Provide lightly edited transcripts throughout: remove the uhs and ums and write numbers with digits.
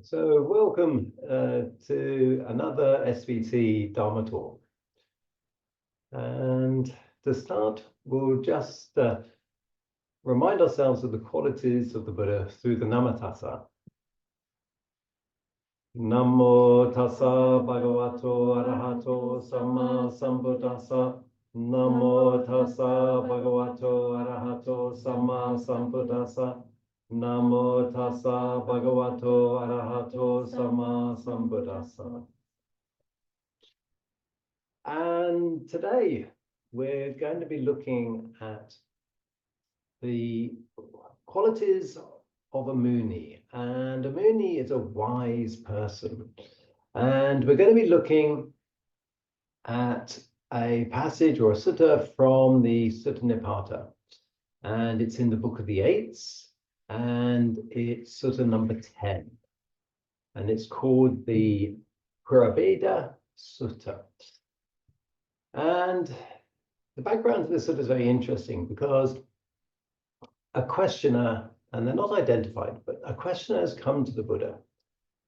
So welcome to another SVT Dharma talk. And to start, we'll just remind ourselves of the qualities of the Buddha through the Namatassa. Namo tassa bhagavato arahato samma sambuddhassa. Namo tassa bhagavato arahato samma sambuddhassa. Namo tassa bhagavato arahato samma sambuddhassa. And today we're going to be looking at the qualities of a Muni. And a Muni is a wise person. And we're going to be looking at a passage or a sutta from the Sutta-Nipata. And it's in the Book of the Eights. And it's sutta number 10. And it's called the Purabheda Sutta. And the background to this sutta is very interesting because a questioner, and they're not identified, but a questioner has come to the Buddha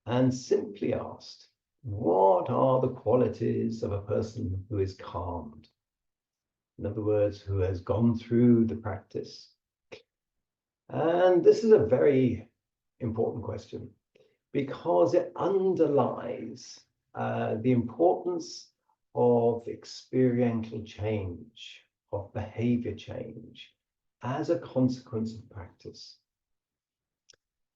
and simply asked, what are the qualities of a person who is calmed? In other words, who has gone through the practice. And this is a very important question because it underlies the importance of experiential change, of behavior change as a consequence of practice.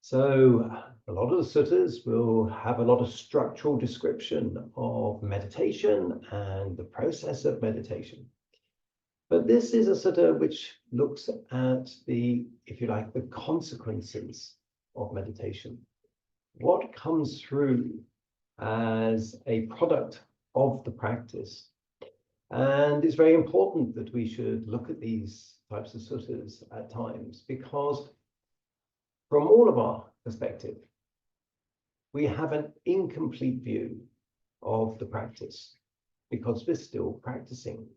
So a lot of the suttas will have a lot of structural description of meditation and the process of meditation. But this is a sutta which looks at the, if you like, the consequences of meditation. What comes through as a product of the practice. And it's very important that we should look at these types of suttas at times because from all of our perspective, we have an incomplete view of the practice because we're still practicing.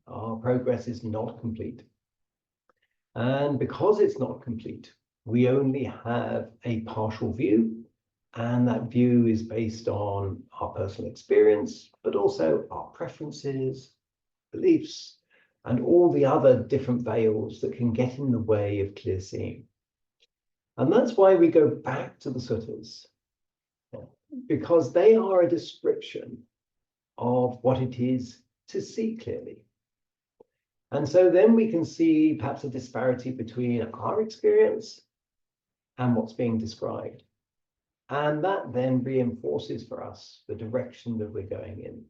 Our progress is not complete. And because it's not complete, we only have a partial view. And that view is based on our personal experience, but also our preferences, beliefs, and all the other different veils that can get in the way of clear seeing. And that's why we go back to the suttas, because they are a description of what it is to see clearly. And so then we can see perhaps a disparity between our experience and what's being described. And that then reinforces for us the direction that we're going in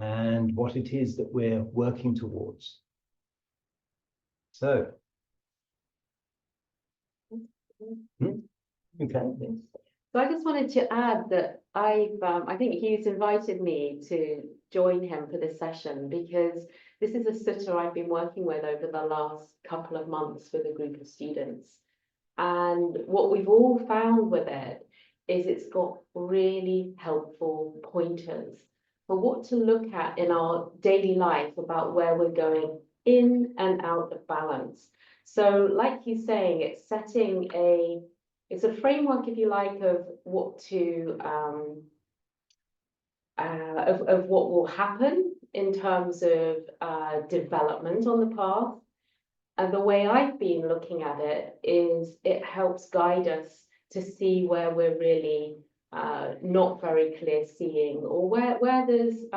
and what it is that we're working towards. So, okay. So I just wanted to add that I think Hugh's invited me to join him for this session because this is a sutta I've been working with over the last couple of months with a group of students. And what we've all found with it is it's got really helpful pointers for what to look at in our daily life about where we're going in and out of balance. So like he's saying, it's setting it's a framework, if you like, of what to, of what will happen in terms of development on the path. And the way I've been looking at it is it helps guide us to see where we're really not very clear seeing, or where there's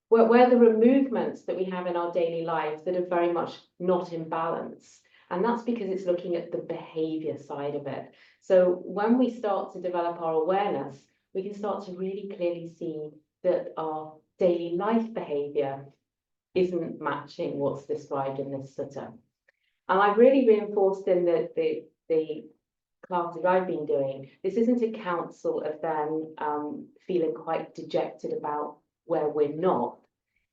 where there are movements that we have in our daily lives that are very much not in balance. And that's because it's looking at the behavior side of it. So when we start to develop our awareness, we can start to really clearly see that our daily life behavior isn't matching what's described in this sutta. And I've really reinforced in the classes I've been doing, this isn't a counsel of then feeling quite dejected about where we're not.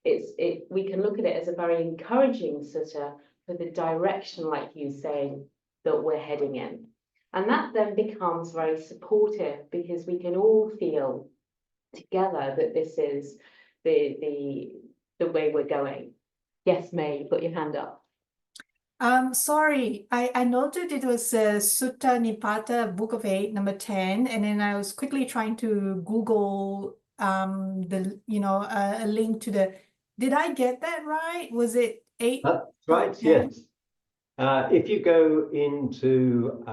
We can look at it as a very encouraging sutta for the direction, like you saying, that we're heading in. And that then becomes very supportive because we can all feel together that this is the way we're going. Yes, May, you put your hand up. Sorry, I noted it was Sutta-Nipata, Book of 8, number 10, and then I was quickly trying to Google a link to the. Did I get that right? Was it 8? That's right, 10? yes. If you go into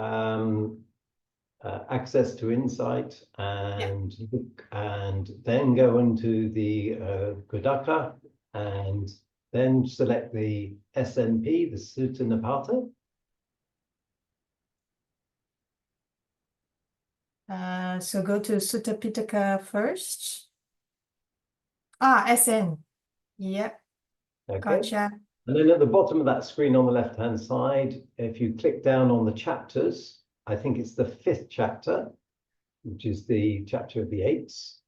access to insight and look, and then go into the Godaka and then select the SNP, the Sutta-Nipata. So go to Sutta Pitaka first. SN. Yep, Okay. gotcha. And then at the bottom of that screen on the left-hand side, if you click down on the chapters, I think it's the 5th chapter, which is the chapter of the 8s.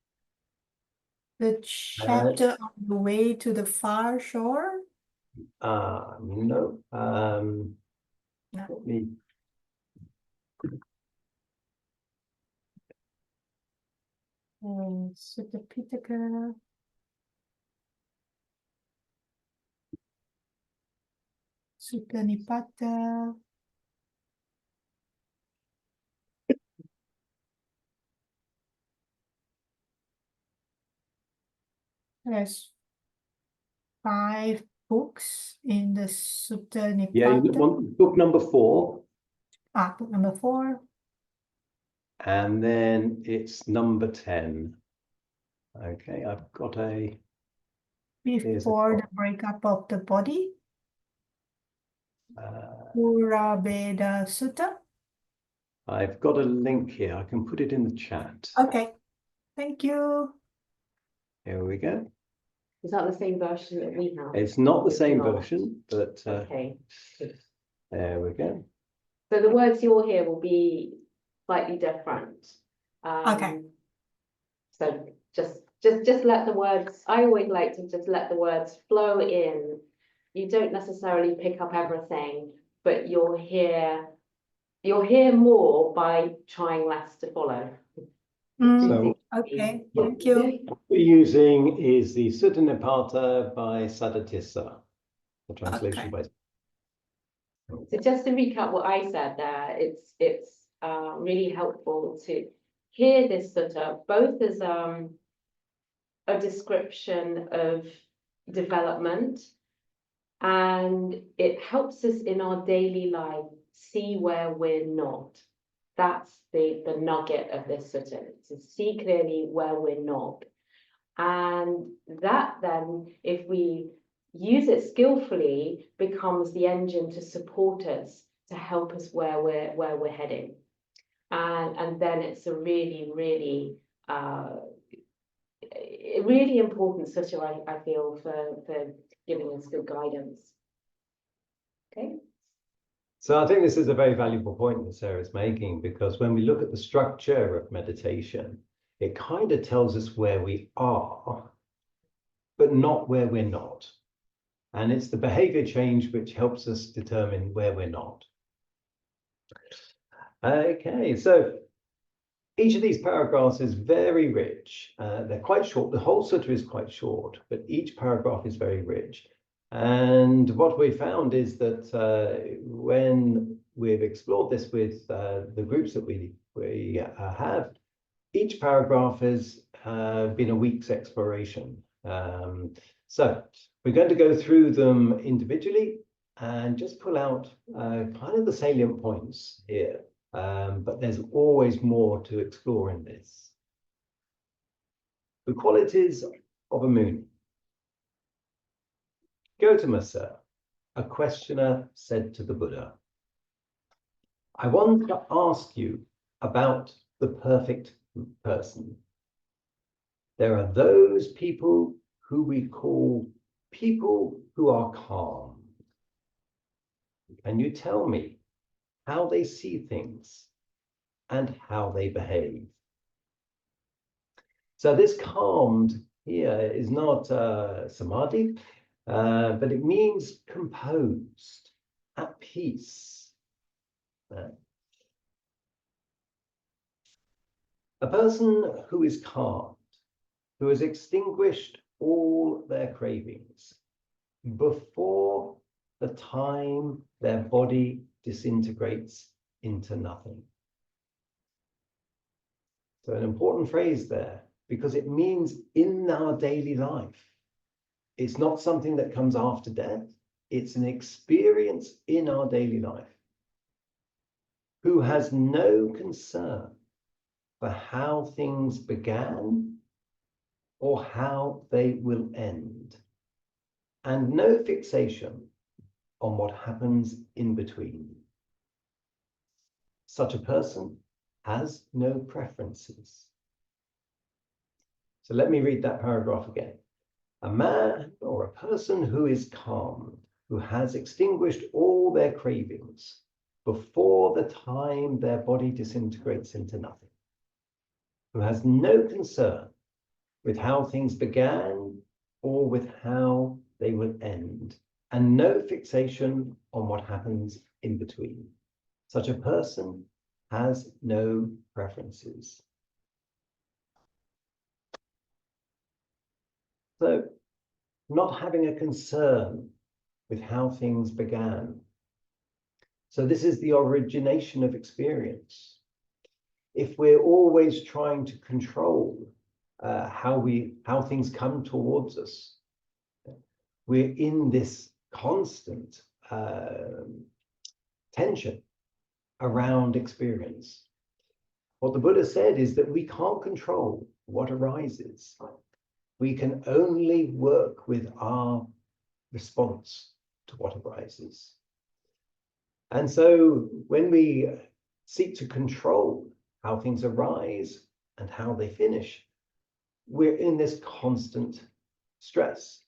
The chapter on the way to the far shore? No. No. Let me... Sutta Pitaka. Sutta-Nipata. There's 5 books in the Sutta-Nipata. Yeah, you want book number 4. Book number 4. And then it's number 10. Okay, I've got a... Before the breakup of the body. Purabheda Sutta. I've got a link here. I can put it in the chat. Okay, thank you. Here we go. Is that the same version that we have? It's not the It's same not. version, but Okay. there we go. So the words you'll hear will be slightly different. Okay. So just let the words, I always like to just let the words flow in. You don't necessarily pick up everything, but you'll hear more by trying less to follow. So, okay, thank you. what we're using is the Sutta-Nipata by Saddhatissa, the translation by... So just to recap what I said there, it's really helpful to hear this sutta both as a description of development, and it helps us in our daily life see where we're not. That's the nugget of this sutta, to see clearly where we're not. And that then, if we use it skillfully, becomes the engine to support us, to help us where we're heading. And then it's a really, really really important sutta, I feel, for giving us good guidance. Okay. So I think this is a very valuable point that Sarah's making, because when we look at the structure of meditation, it kind of tells us where we are, but not where we're not. And it's the behavior change which helps us determine where we're not. Okay, so each of these paragraphs is very rich. They're quite short. The whole sutta is quite short, but each paragraph is very rich. And what we found is that when we've explored this with the groups that we have, each paragraph has been a week's exploration. So we're going to go through them individually and just pull out kind of the salient points here. But there's always more to explore in this. The qualities of a moon. Gautama, a questioner, said to the Buddha, I want to ask you about the perfect person. There are those people who we call people who are calm. Can you tell me how they see things and how they behave? So this calmed here is not samadhi, but it means composed, at peace. A person who is calmed, who has extinguished all their cravings before the time their body disintegrates into nothing. So an important phrase there, because it means in our daily life. It's not something that comes after death. It's an experience in our daily life. Who has no concern for how things began or how they will end, and no fixation on what happens in between. Such a person has no preferences. So let me read that paragraph again. A man or a person who is calm, who has extinguished all their cravings before the time their body disintegrates into nothing, who has no concern with how things began or with how they will end, and no fixation on what happens in between. Such a person has no preferences. So, not having a concern with how things began. So this is the origination of experience. If we're always trying to control how things come towards us, we're in this constant tension around experience. What the Buddha said is that we can't control what arises. We can only work with our response to what arises. And so when we seek to control how things arise and how they finish, we're in this constant stress.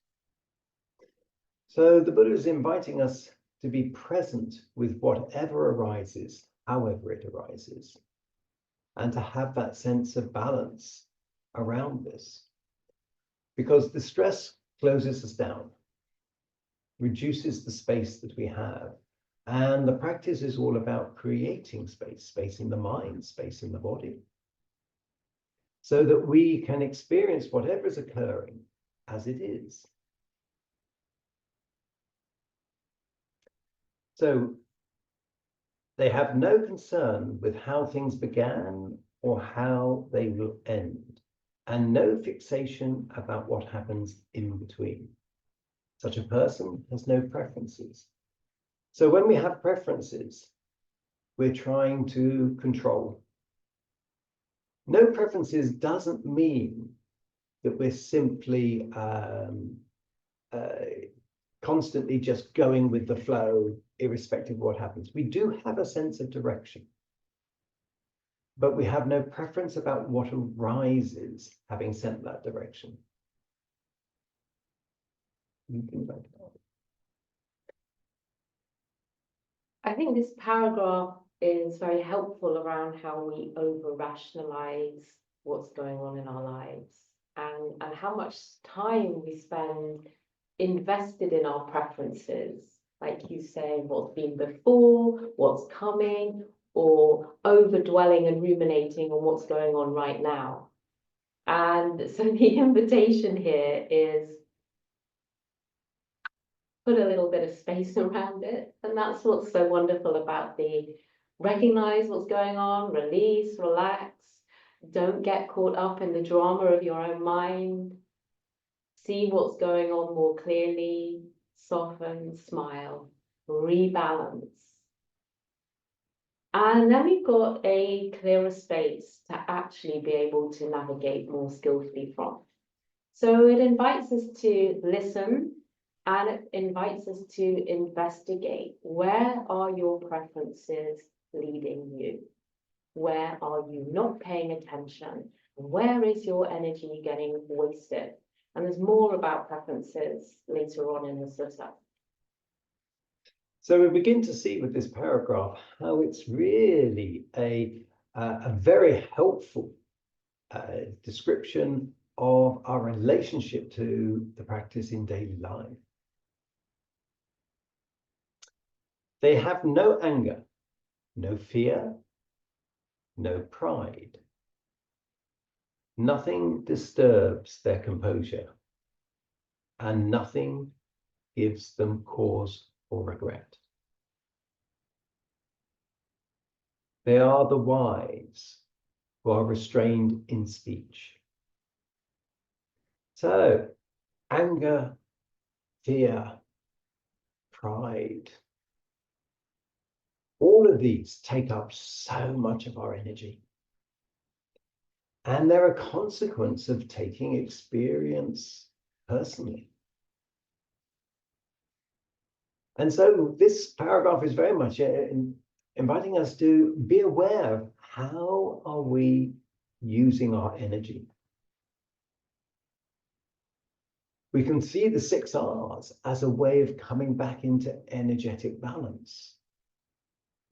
So the Buddha is inviting us to be present with whatever arises, however it arises, and to have that sense of balance around this. Because the stress closes us down, reduces the space that we have. And the practice is all about creating space, space in the mind, space in the body, so that we can experience whatever is occurring as it is. So they have no concern with how things began or how they will end, and no fixation about what happens in between. Such a person has no preferences. So when we have preferences, we're trying to control. No preferences doesn't mean that we're simply constantly just going with the flow, irrespective of what happens. We do have a sense of direction, but we have no preference about what arises, having sent that direction. I think this paragraph is very helpful around how we over-rationalize what's going on in our lives, and how much time we spend invested in our preferences, like you say, what's been before, what's coming, or over-dwelling and ruminating on what's going on right now. And so the invitation here is put a little bit of space around it. And that's what's so wonderful about the recognize what's going on, release, relax, don't get caught up in the drama of your own mind, see what's going on more clearly, soften, smile, rebalance. And then we've got a clearer space to actually be able to navigate more skillfully from. So it invites us to listen, and it invites us to investigate. Where are your preferences leading you? Where are you not paying attention? Where is your energy getting wasted? And there's more about preferences later on in the sutta. So we begin to see with this paragraph how it's really a very helpful description of our relationship to the practice in daily life. They have no anger, no fear, no pride. Nothing disturbs their composure, and nothing gives them cause or regret. They are the wise who are restrained in speech. So, anger, fear, pride, all of these take up so much of our energy. And they're a consequence of taking experience personally. And so this paragraph is very much inviting us to be aware of how are we using our energy. We can see the 6 R's as a way of coming back into energetic balance.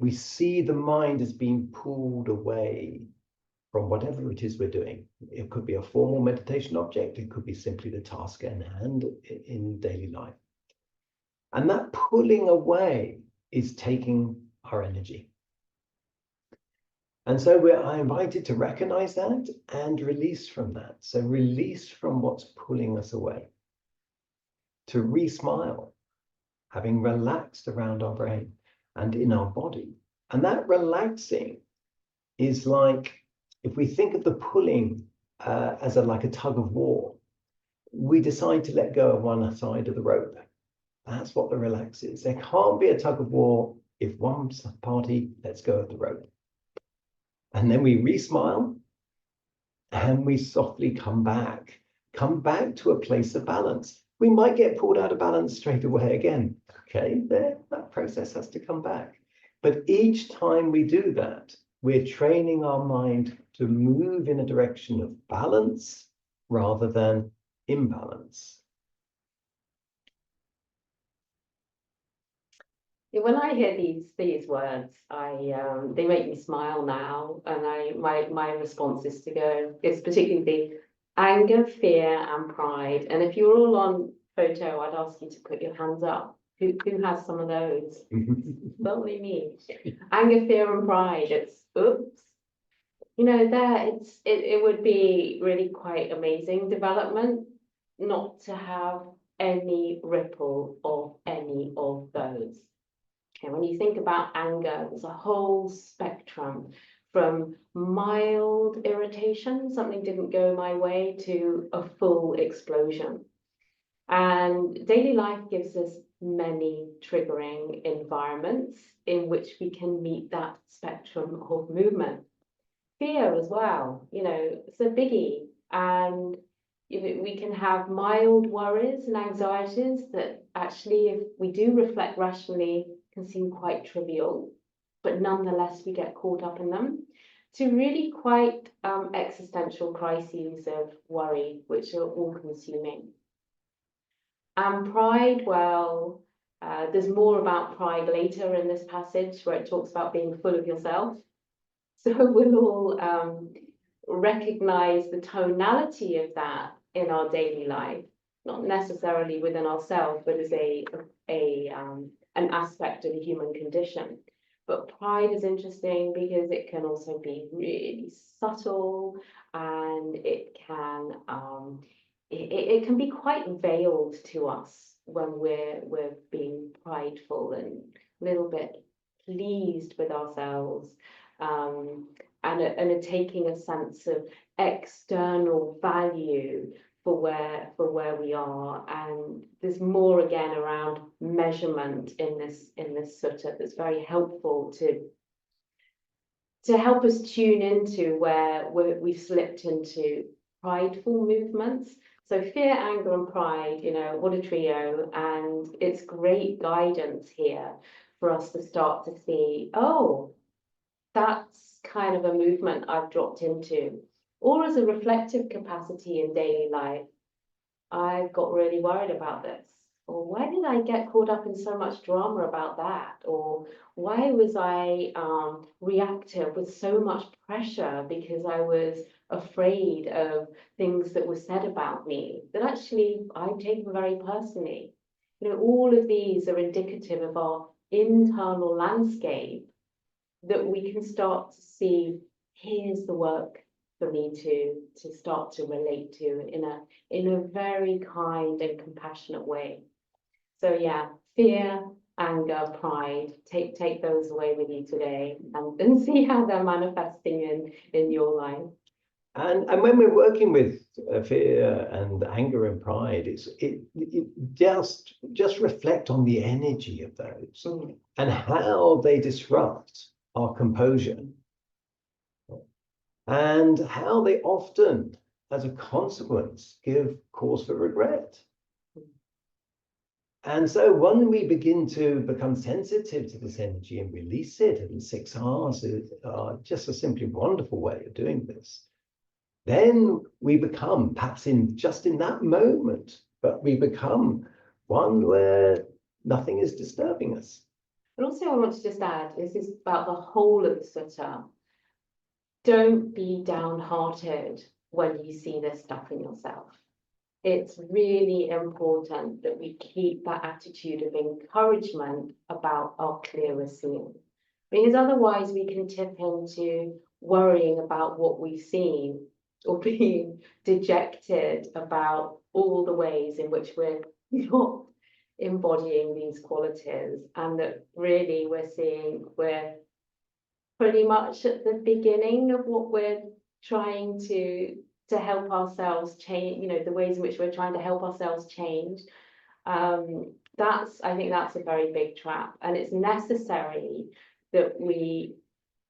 We see the mind as being pulled away from whatever it is we're doing. It could be a formal meditation object. It could be simply the task at hand in daily life. And that pulling away is taking our energy. And so I'm invited to recognize that and release from that. So release from what's pulling us away. To resmile, having relaxed around our brain and in our body. And that relaxing is like, if we think of the pulling as like a tug of war, we decide to let go of one side of the rope. That's what the relax is. There can't be a tug of war if one party lets go of the rope. And then we resmile and we softly come back to a place of balance. We might get pulled out of balance straight away again. Okay, that process has to come back. But each time we do that, we're training our mind to move in a direction of balance rather than imbalance. When I hear these words, they make me smile now, and my response is it's particularly anger, fear, and pride. And if you're all on photo, I'd ask you to put your hands up. Who has some of those? Only me. Anger, fear, and pride. It's oops. You know, it would be really quite amazing development not to have any ripple of any of those. Okay, when you think about anger, there's a whole spectrum from mild irritation, something didn't go my way, to a full explosion. And daily life gives us many triggering environments in which we can meet that spectrum of movement. Fear as well, it's a biggie. And we can have mild worries and anxieties that actually, if we do reflect rationally, can seem quite trivial, but nonetheless we get caught up in them, to really quite existential crises of worry, which are all-consuming. And pride, well, there's more about pride later in this passage where it talks about being full of yourself. So we'll all recognize the tonality of that in our daily life, not necessarily within ourselves, but as an aspect of the human condition. But pride is interesting because it can also be really subtle, and it can be quite veiled to us when we're being prideful and a little bit pleased with ourselves, and are taking a sense of external value for where we are. And there's more again around measurement in this sutta that's very helpful to help us tune into where we've slipped into prideful movements. So fear, anger, and pride, what a trio. And it's great guidance here for us to start to see, oh, that's kind of a movement I've dropped into. Or as a reflective capacity in daily life, I got really worried about this. Or why did I get caught up in so much drama about that? Or why was I reactive with so much pressure because I was afraid of things that were said about me that actually I take very personally? All of these are indicative of our internal landscape that we can start to see, here's the work for me to start to relate to in a very kind and compassionate way. So yeah, fear, anger, pride. Take those away with you today and see how they're manifesting in your life. And when we're working with fear and anger and pride, it just reflect on the energy of those and how they disrupt our composure, and how they often, as a consequence, give cause for regret. And so when we begin to become sensitive to this energy and release it, and 6 R's is just a simply wonderful way of doing this, then we become, perhaps just in that moment, but we become one where nothing is disturbing us. But also I want to just add, this is about the whole of the sutta. Don't be downhearted when you see this stuff in yourself. It's really important that we keep that attitude of encouragement about our clearer seeing. Because otherwise we can tip into worrying about what we've seen, or being dejected about all the ways in which we're not embodying these qualities, and that really we're pretty much at the beginning of what we're trying to help ourselves change, the ways in which we're trying to help ourselves change. I think that's a very big trap, and it's necessary that we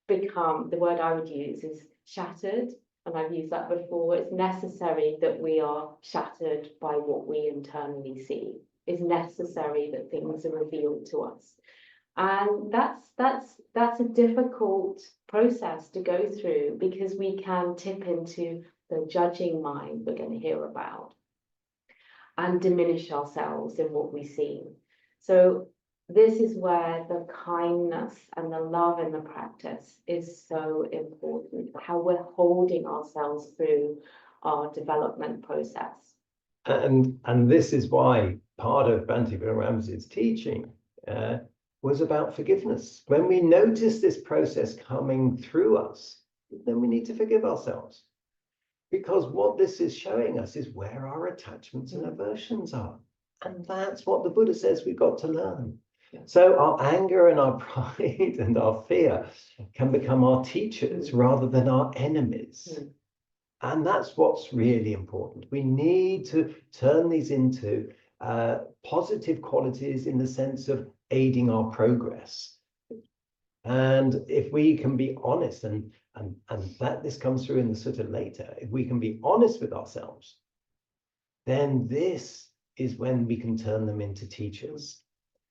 become, the word I would use is shattered. And I've used that before. It's necessary that we are shattered by what we internally see. It's necessary that things are revealed to us. And that's a difficult process to go through, because we can tip into the judging mind we're going to hear about and diminish ourselves in what we see. So this is where the kindness and the love in the practice is so important, how we're holding ourselves through our development process. And this is why part of Bhante Viram's teaching was about forgiveness. When we notice this process coming through us, then we need to forgive ourselves. Because what this is showing us is where our attachments and aversions are. And that's what the Buddha says we've got to learn. So our anger and our pride and our fear can become our teachers rather than our enemies. And that's what's really important. We need to turn these into positive qualities in the sense of aiding our progress. And if we can be honest, and that this comes through in the sutta later, if we can be honest with ourselves, then this is when we can turn them into teachers.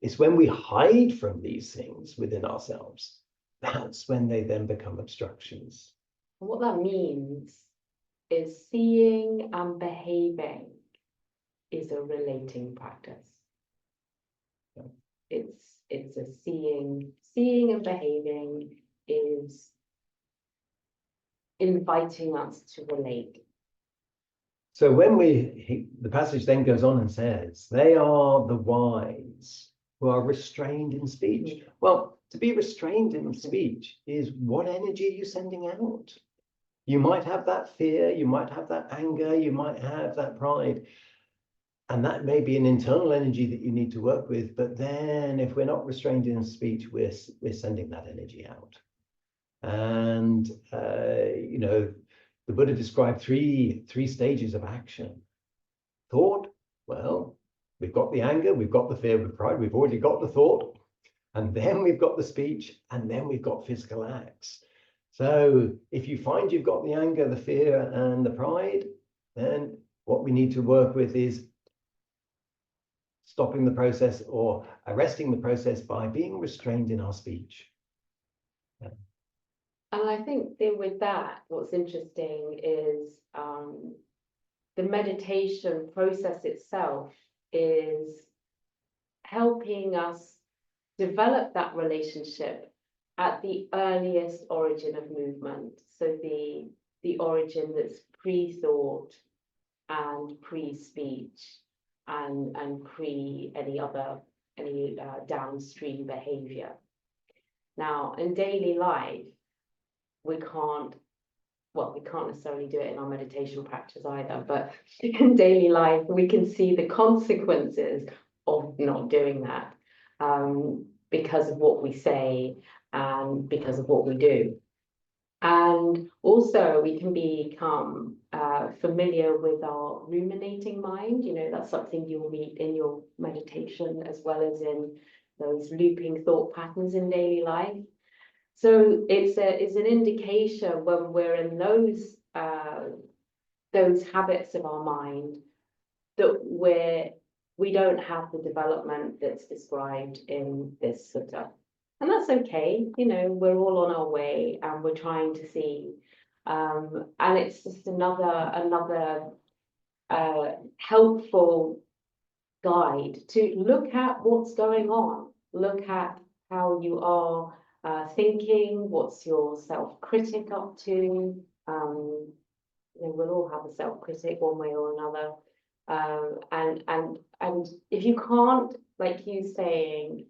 It's when we hide from these things within ourselves, that's when they then become obstructions. And what that means is seeing and behaving is a relating practice. It's a seeing and behaving is inviting us to relate. So when the passage then goes on and says, they are the wise who are restrained in speech. Well, to be restrained in speech is, what energy are you sending out? You might have that fear, you might have that anger, you might have that pride. And that may be an internal energy that you need to work with. But then if we're not restrained in speech, we're sending that energy out. And, the Buddha described three stages of action. Thought, well, we've got the anger, we've got the fear, with pride, we've already got the thought, and then we've got the speech, and then we've got physical acts. So if you find you've got the anger, the fear, and the pride, then what we need to work with is stopping the process or arresting the process by being restrained in our speech. Yeah. And I think with that, what's interesting is the meditation process itself is helping us develop that relationship at the earliest origin of movement. So the origin that's pre-thought and pre-speech and pre any downstream behavior. Now, in daily life, we can't necessarily do it in our meditation practice either, but in daily life, we can see the consequences of not doing that. because of what we say and because of what we do. And also we can become familiar with our ruminating mind. You know, that's something you'll meet in your meditation as well as in those looping thought patterns in daily life. So it's an indication when we're in those habits of our mind that we don't have the development that's described in this sutta. And that's okay, you know, we're all on our way and we're trying to see. And it's just another helpful guide to look at what's going on, look at how you are thinking, what's your self-critic up to. You know, we'll all have a self-critic one way or another. And if you can't, like you saying,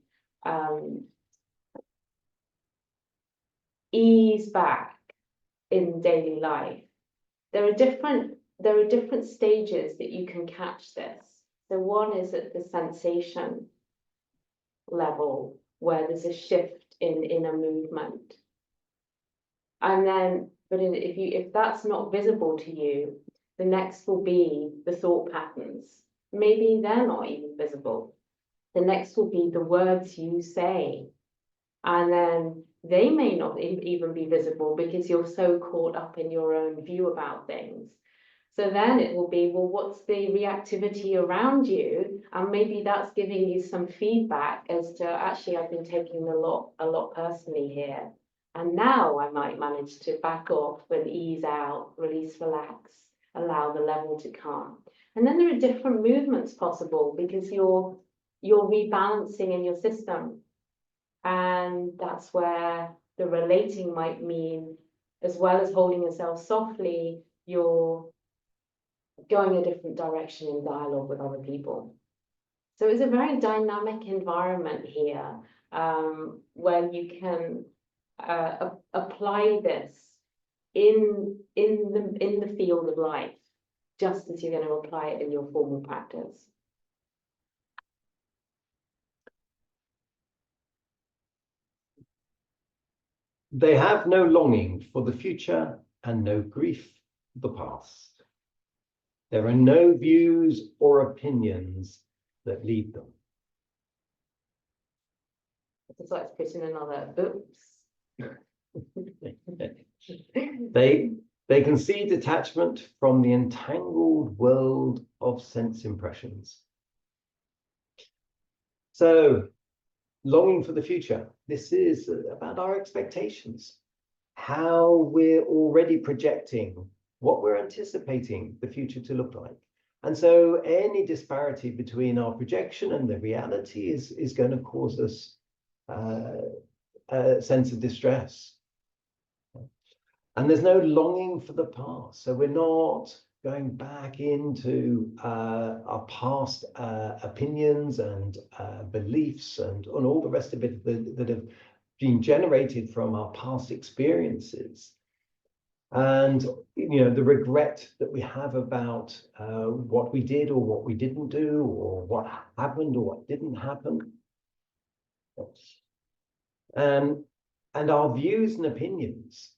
ease back in daily life, there are different stages that you can catch this. So one is at the sensation level, where there's a shift in a movement. And then, but if that's not visible to you, the next will be the thought patterns. Maybe they're not even visible. The next will be the words you say. And then they may not even be visible because you're so caught up in your own view about things. So then it will be, well, what's the reactivity around you? And maybe that's giving you some feedback as to, actually, I've been taking a lot personally here. And now I might manage to back off and ease out, release, relax, allow the level to come. And then there are different movements possible because you're rebalancing in your system. And that's where the relating might mean, as well as holding yourself softly, you're going a different direction in dialogue with other people. So it's a very dynamic environment here, where you can apply this in the field of life, just as you're going to apply it in your formal practice. They have no longing for the future and no grief for the past. There are no views or opinions that lead them. It's like putting another oops. They can see detachment from the entangled world of sense impressions. So, longing for the future. This is about our expectations, how we're already projecting what we're anticipating the future to look like. And so any disparity between our projection and the reality is going to cause us a sense of distress. And there's no longing for the past. So we're not going back into our past opinions and beliefs and all the rest of it that have been generated from our past experiences. And, you know, the regret that we have about what we did or what we didn't do, or what happened or what didn't happen. And our views and opinions.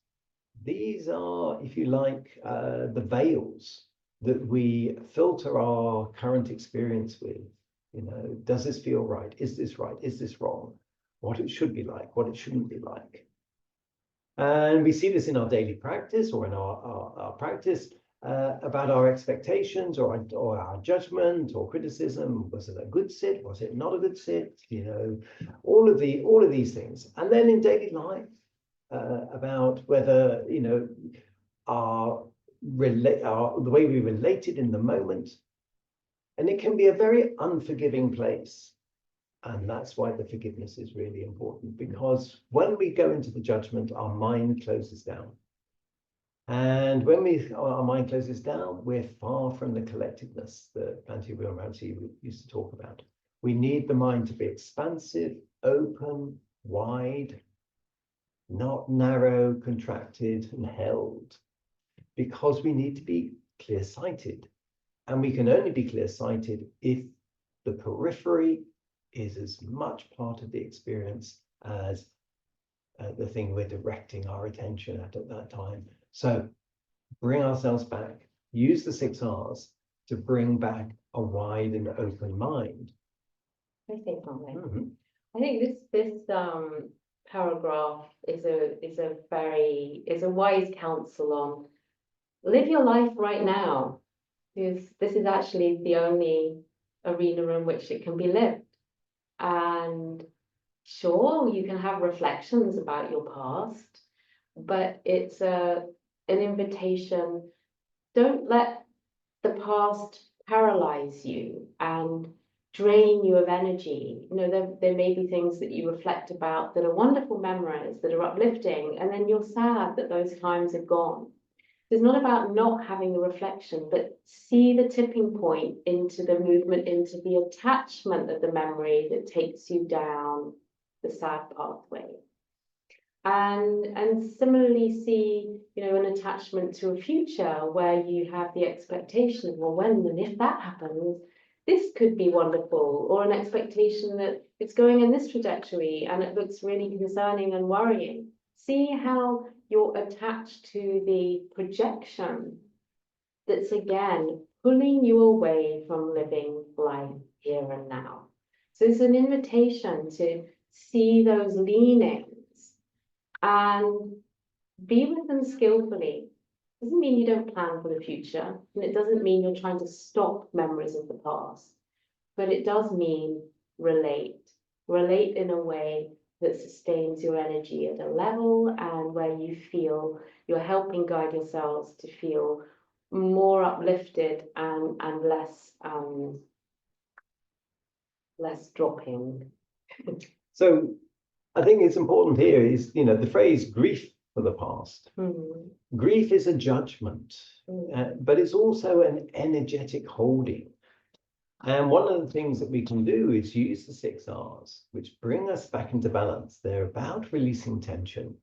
These are, if you like, the veils that we filter our current experience with. You know, does this feel right? Is this right? Is this wrong? What it should be like, what it shouldn't be like. And we see this in our daily practice or in our practice about our expectations or our judgment or criticism. Was it a good sit? Was it not a good sit? You know, all of these things. And then in daily life, about whether, you know, the way we related in the moment. And it can be a very unforgiving place. And that's why the forgiveness is really important, because when we go into the judgment, our mind closes down. And when our mind closes down, we're far from the collectedness that Bhante Viramati used to talk about. We need the mind to be expansive, open, wide, not narrow, contracted, and held, because we need to be clear-sighted. And we can only be clear-sighted if the periphery is as much part of the experience as the thing we're directing our attention at that time. So bring ourselves back, use the 6 R's to bring back a wide and open mind. Can I say something? Mhm. I think this paragraph is a wise counsel on live your life right now, because this is actually the only arena in which it can be lived. And sure, you can have reflections about your past, but it's an invitation. Don't let the past paralyze you and drain you of energy. You know, there may be things that you reflect about that are wonderful memories, that are uplifting, and then you're sad that those times have gone. It's not about not having the reflection, but see the tipping point into the movement, into the attachment of the memory that takes you down the sad pathway. And similarly see, you know, an attachment to a future where you have the expectation of, well, when and if that happens, this could be wonderful, or an expectation that it's going in this trajectory and it looks really concerning and worrying. See how you're attached to the projection that's again pulling you away from living life here and now. So it's an invitation to see those leanings and be with them skillfully. Doesn't mean you don't plan for the future, and it doesn't mean you're trying to stop memories of the past, but it does mean relate in a way that sustains your energy at a level and where you feel you're helping guide yourselves to feel more uplifted and less dropping. So I think it's important here is, you know, the phrase grief for the past. Grief is a judgment, but it's also an energetic holding. And one of the things that we can do is use the 6 R's, which bring us back into balance. They're about releasing tension.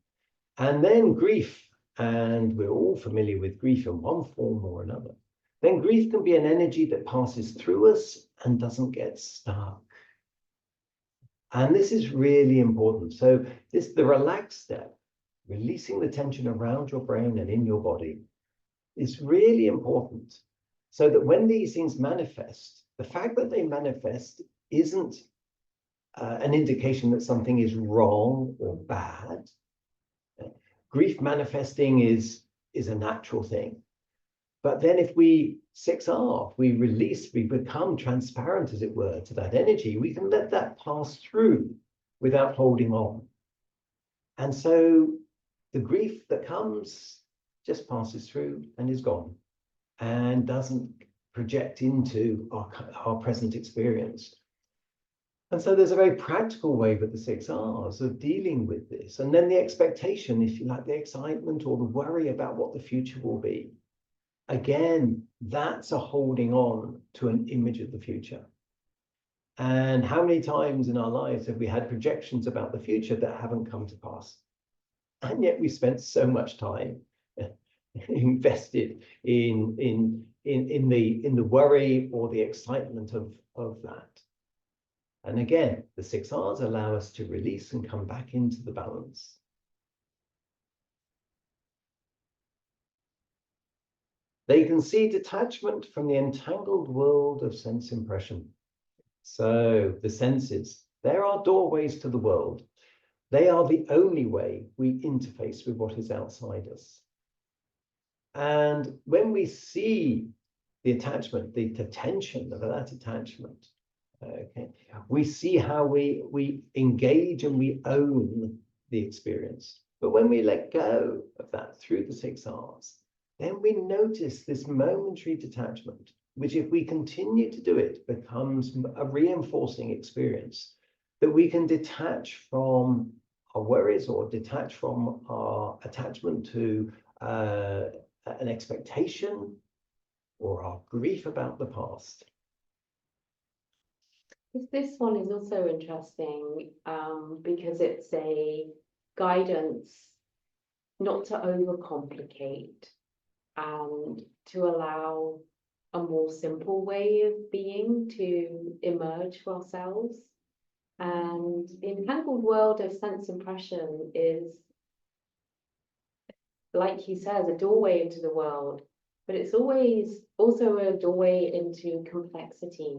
And then grief, and we're all familiar with grief in one form or another. Then grief can be an energy that passes through us and doesn't get stuck. And this is really important. So the relaxed step, releasing the tension around your brain and in your body, is really important. So that when these things manifest, the fact that they manifest isn't an indication that something is wrong or bad. Grief manifesting is a natural thing. But then if we 6R, we release, we become transparent, as it were, to that energy, we can let that pass through without holding on. And so the grief that comes just passes through and is gone and doesn't project into our present experience. And so there's a very practical way with the 6 R's of dealing with this. And then the expectation, if you like, the excitement or the worry about what the future will be. Again, that's a holding on to an image of the future. And how many times in our lives have we had projections about the future that haven't come to pass? And yet we spent so much time invested in the worry or the excitement of that. And again, the 6 R's allow us to release and come back into the balance. They can see detachment from the entangled world of sense impression. So the senses, they're our doorways to the world. They are the only way we interface with what is outside us. And when we see the attachment, the tension of that attachment, okay, we see how we engage and we own the experience. But when we let go of that through the 6 R's, then we notice this momentary detachment, which if we continue to do it, becomes a reinforcing experience, that we can detach from our worries or detach from our attachment to an expectation or our grief about the past. This one is also interesting because it's a guidance not to overcomplicate and to allow a more simple way of being to emerge for ourselves. And the entangled world of sense impression is, like he says, a doorway into the world, but it's always also a doorway into complexity.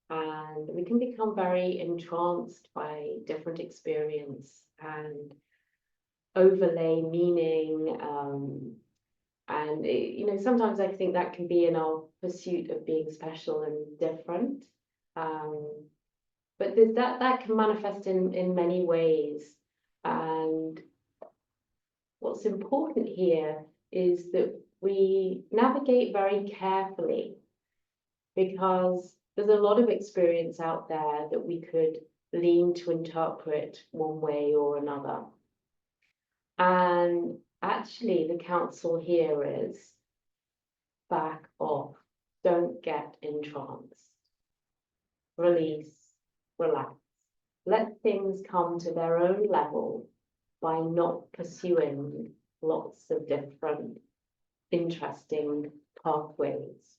And we can become very entranced by different experience and overlay meaning. And sometimes I think that can be in our pursuit of being special and different. But that can manifest in many ways. And what's important here is that we navigate very carefully, because there's a lot of experience out there that we could lean to interpret one way or another. And actually, the counsel here is back off, don't get entranced, release, relax, let things come to their own level by not pursuing lots of different interesting pathways.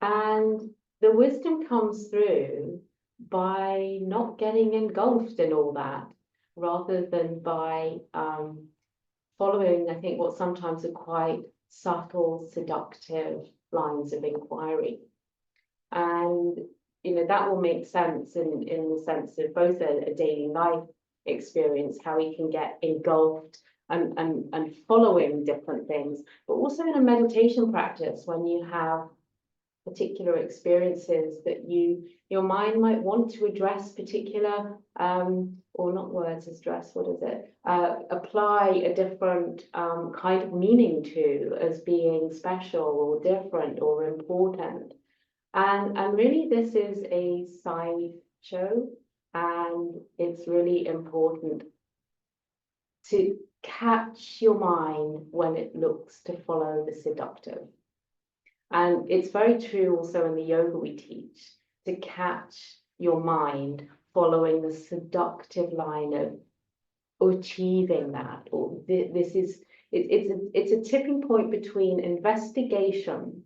And the wisdom comes through by not getting engulfed in all that, rather than by following, I think, what sometimes are quite subtle, seductive lines of inquiry. And that will make sense in the sense of both a daily life experience, how we can get engulfed and following different things, but also in a meditation practice, when you have particular experiences that your mind might want to address particular, or not words address, what is it? Apply a different kind of meaning to as being special or different or important. And really, this is a sideshow, and it's really important to catch your mind when it looks to follow the seductive. And it's very true also in the yoga we teach, to catch your mind following the seductive line of achieving that, or it's a tipping point between investigation,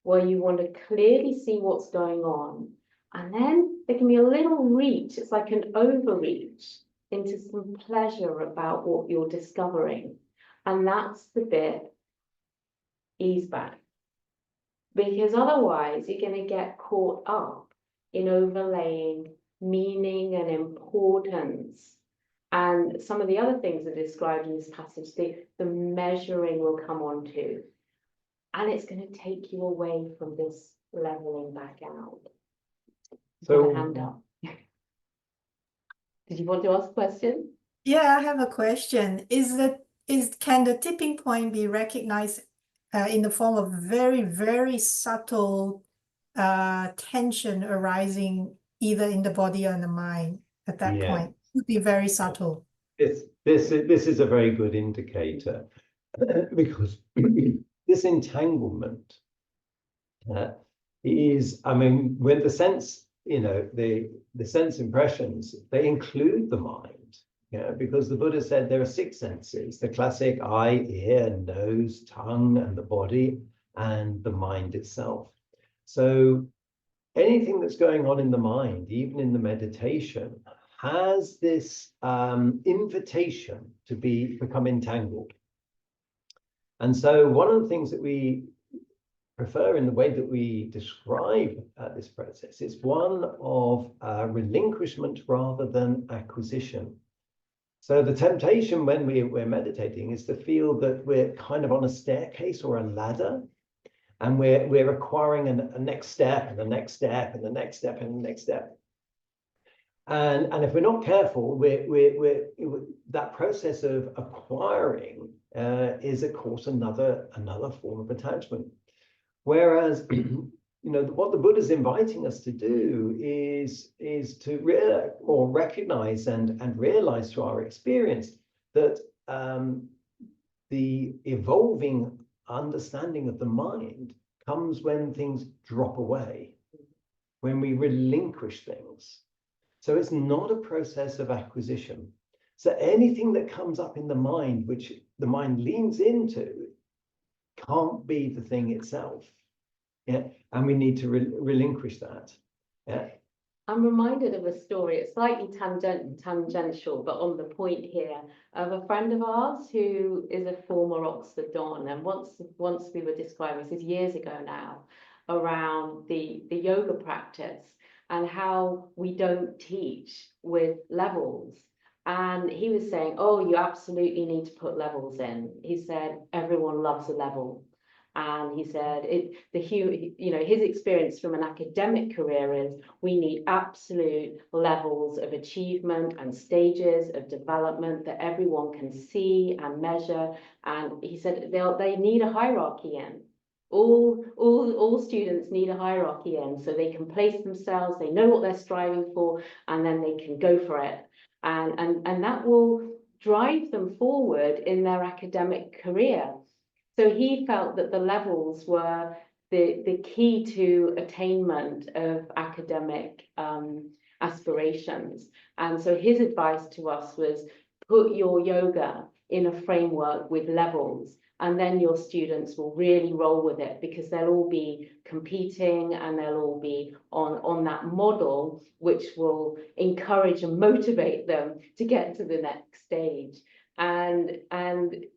where you want to clearly see what's going on, and then there can be a little reach, it's like an overreach into some pleasure about what you're discovering. And that's the bit, ease back. Because otherwise you're going to get caught up in overlaying meaning and importance. And some of the other things that are described in this passage, the measuring will come on to. And it's going to take you away from this leveling back out. So, hand up. Did you want to ask a question? Yeah, I have a question. Can the tipping point be recognized in the form of very, very subtle tension arising either in the body or in the mind at that point? It would be very subtle. This is a very good indicator, because this entanglement is, I mean, when the sense, the sense impressions, they include the mind. Because the Buddha said there are 6 senses, the classic eye, ear, nose, tongue, and the body, and the mind itself. So anything that's going on in the mind, even in the meditation, has this invitation to become entangled. And so one of the things that we prefer in the way that we describe this process is one of relinquishment rather than acquisition. So the temptation when we're meditating is to feel that we're kind of on a staircase or a ladder, and we're acquiring a next step and the next step and the next step and the next step. And if we're not careful, that process of acquiring is, of course, another form of attachment. Whereas what the Buddha is inviting us to do is to recognize and realize through our experience that the evolving understanding of the mind comes when things drop away, when we relinquish things. So it's not a process of acquisition. So anything that comes up in the mind, which the mind leans into, can't be the thing itself. Yeah, and we need to relinquish that. Yeah, I'm reminded of a story, it's slightly tangential, but on the point here, of a friend of ours who is a former Oxford Don. And once we were describing, this is years ago now, around the yoga practice and how we don't teach with levels. And he was saying, oh, you absolutely need to put levels in. He said, everyone loves a level. And he said, his experience from an academic career is we need absolute levels of achievement and stages of development that everyone can see and measure. And he said they need a hierarchy in. All students need a hierarchy in, so they can place themselves, they know what they're striving for, and then they can go for it. And that will drive them forward in their academic career. So he felt that the levels were the key to attainment of academic aspirations. And so his advice to us was put your yoga in a framework with levels, and then your students will really roll with it, because they'll all be competing and they'll all be on that model, which will encourage and motivate them to get to the next stage. And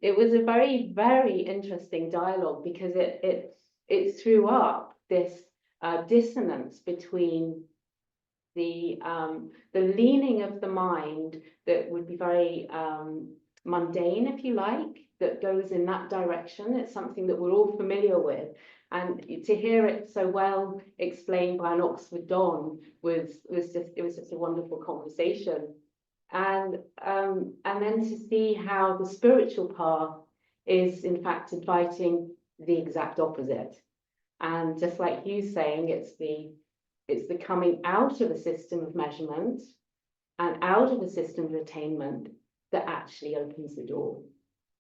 it was a very, very interesting dialogue, because it threw up this dissonance between the leaning of the mind that would be very mundane, if you like, that goes in that direction. It's something that we're all familiar with. And to hear it so well explained by an Oxford Don was just a wonderful conversation. And then to see how the spiritual path is in fact inviting the exact opposite. And just like you saying, it's the coming out of a system of measurement and out of a system of attainment that actually opens the door.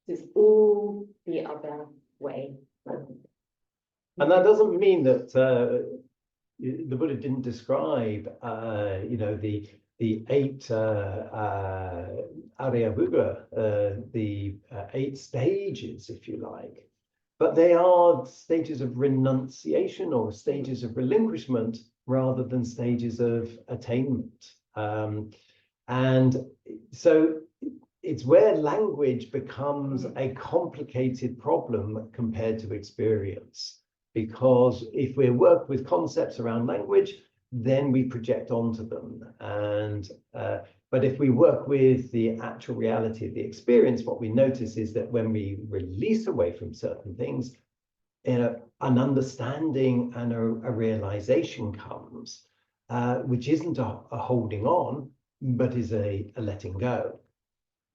It's all the other way. And that doesn't mean that the Buddha didn't describe, the 8 Arya Buddha, the 8 stages, if you like. But they are stages of renunciation or stages of relinquishment rather than stages of attainment. And so it's where language becomes a complicated problem compared to experience. Because if we work with concepts around language, then we project onto them. And but if we work with the actual reality of the experience, what we notice is that when we release away from certain things, an understanding and a realization comes, which isn't a holding on, but is a letting go.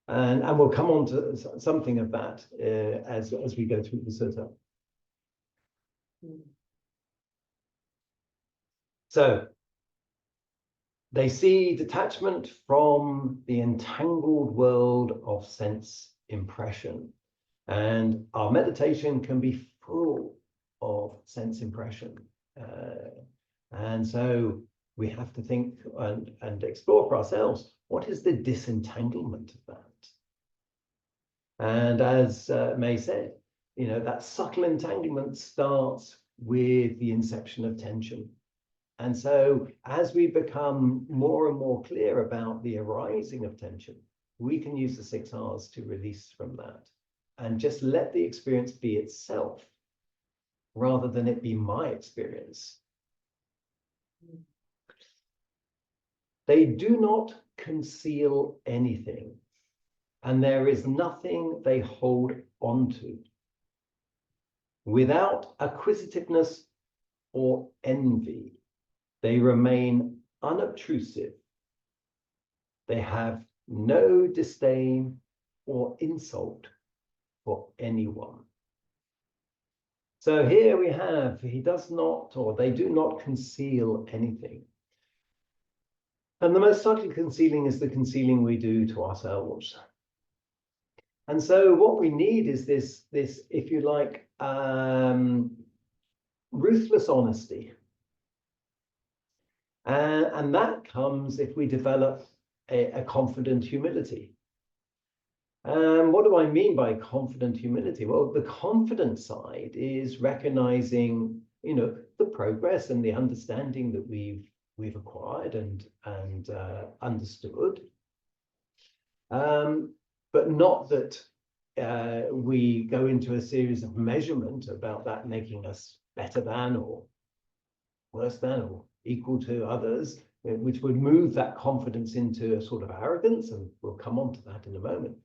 And we'll come on to something of that as we go through the sutta. So they see detachment from the entangled world of sense impression. And our meditation can be full of sense impression. And so we have to think and explore for ourselves, what is the disentanglement of that? And as May said, that subtle entanglement starts with the inception of tension. And so as we become more and more clear about the arising of tension, we can use the 6 R's to release from that and just let the experience be itself rather than it be my experience. They do not conceal anything, and there is nothing they hold onto. Without acquisitiveness or envy, they remain unobtrusive. They have no disdain or insult for anyone. So here we have, he does not, or they do not conceal anything. And the most subtle concealing is the concealing we do to ourselves. And so what we need is this, if you like, ruthless honesty. And that comes if we develop a confident humility. And what do I mean by confident humility? Well, the confident side is recognizing, the progress and the understanding that we've we've acquired and understood, but not that we go into a series of measurement about that making us better than or worse than or equal to others, which would move that confidence into a sort of arrogance, and we'll come on to that in a moment.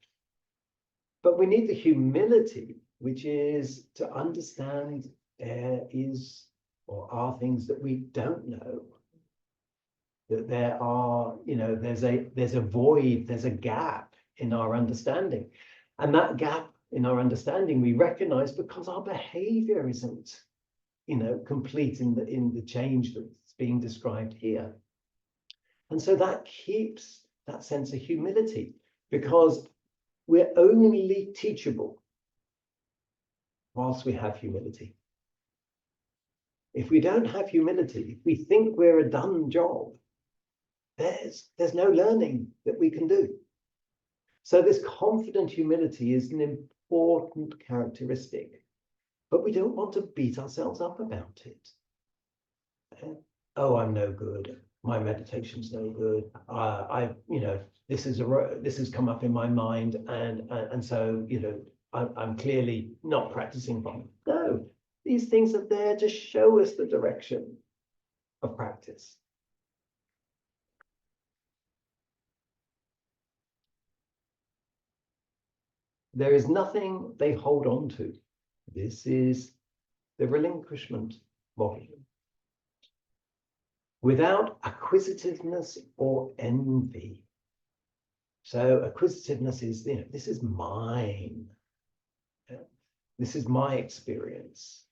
But we need the humility, which is to understand there is or are things that we don't know. That there are, there's a void, there's a gap in our understanding. And that gap in our understanding we recognize because our behavior isn't, complete in the change that's being described here. And so that keeps that sense of humility, because we're only teachable whilst we have humility. If we don't have humility, if we think we're a done job, there's no learning that we can do. So this confident humility is an important characteristic, but we don't want to beat ourselves up about it. Oh, I'm no good. My meditation's no good. This has come up in my mind, and so I'm clearly not practicing properly. No, these things are there to show us the direction of practice. There is nothing they hold on to. This is the relinquishment model. Without acquisitiveness or envy. So acquisitiveness is, this is mine. This is my experience.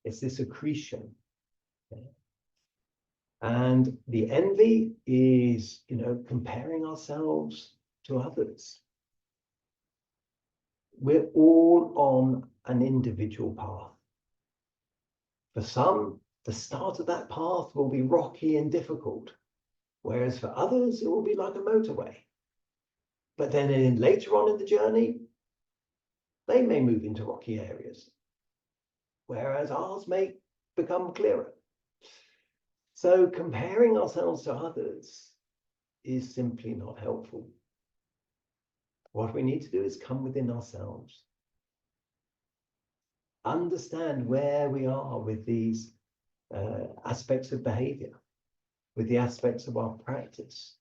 It's this accretion. And the envy is, comparing ourselves to others. We're all on an individual path. For some, the start of that path will be rocky and difficult, whereas for others, it will be like a motorway. But then later on in the journey, they may move into rocky areas, whereas ours may become clearer. So comparing ourselves to others is simply not helpful. What we need to do is come within ourselves. Understand where we are with these aspects of behavior, with the aspects of our practice,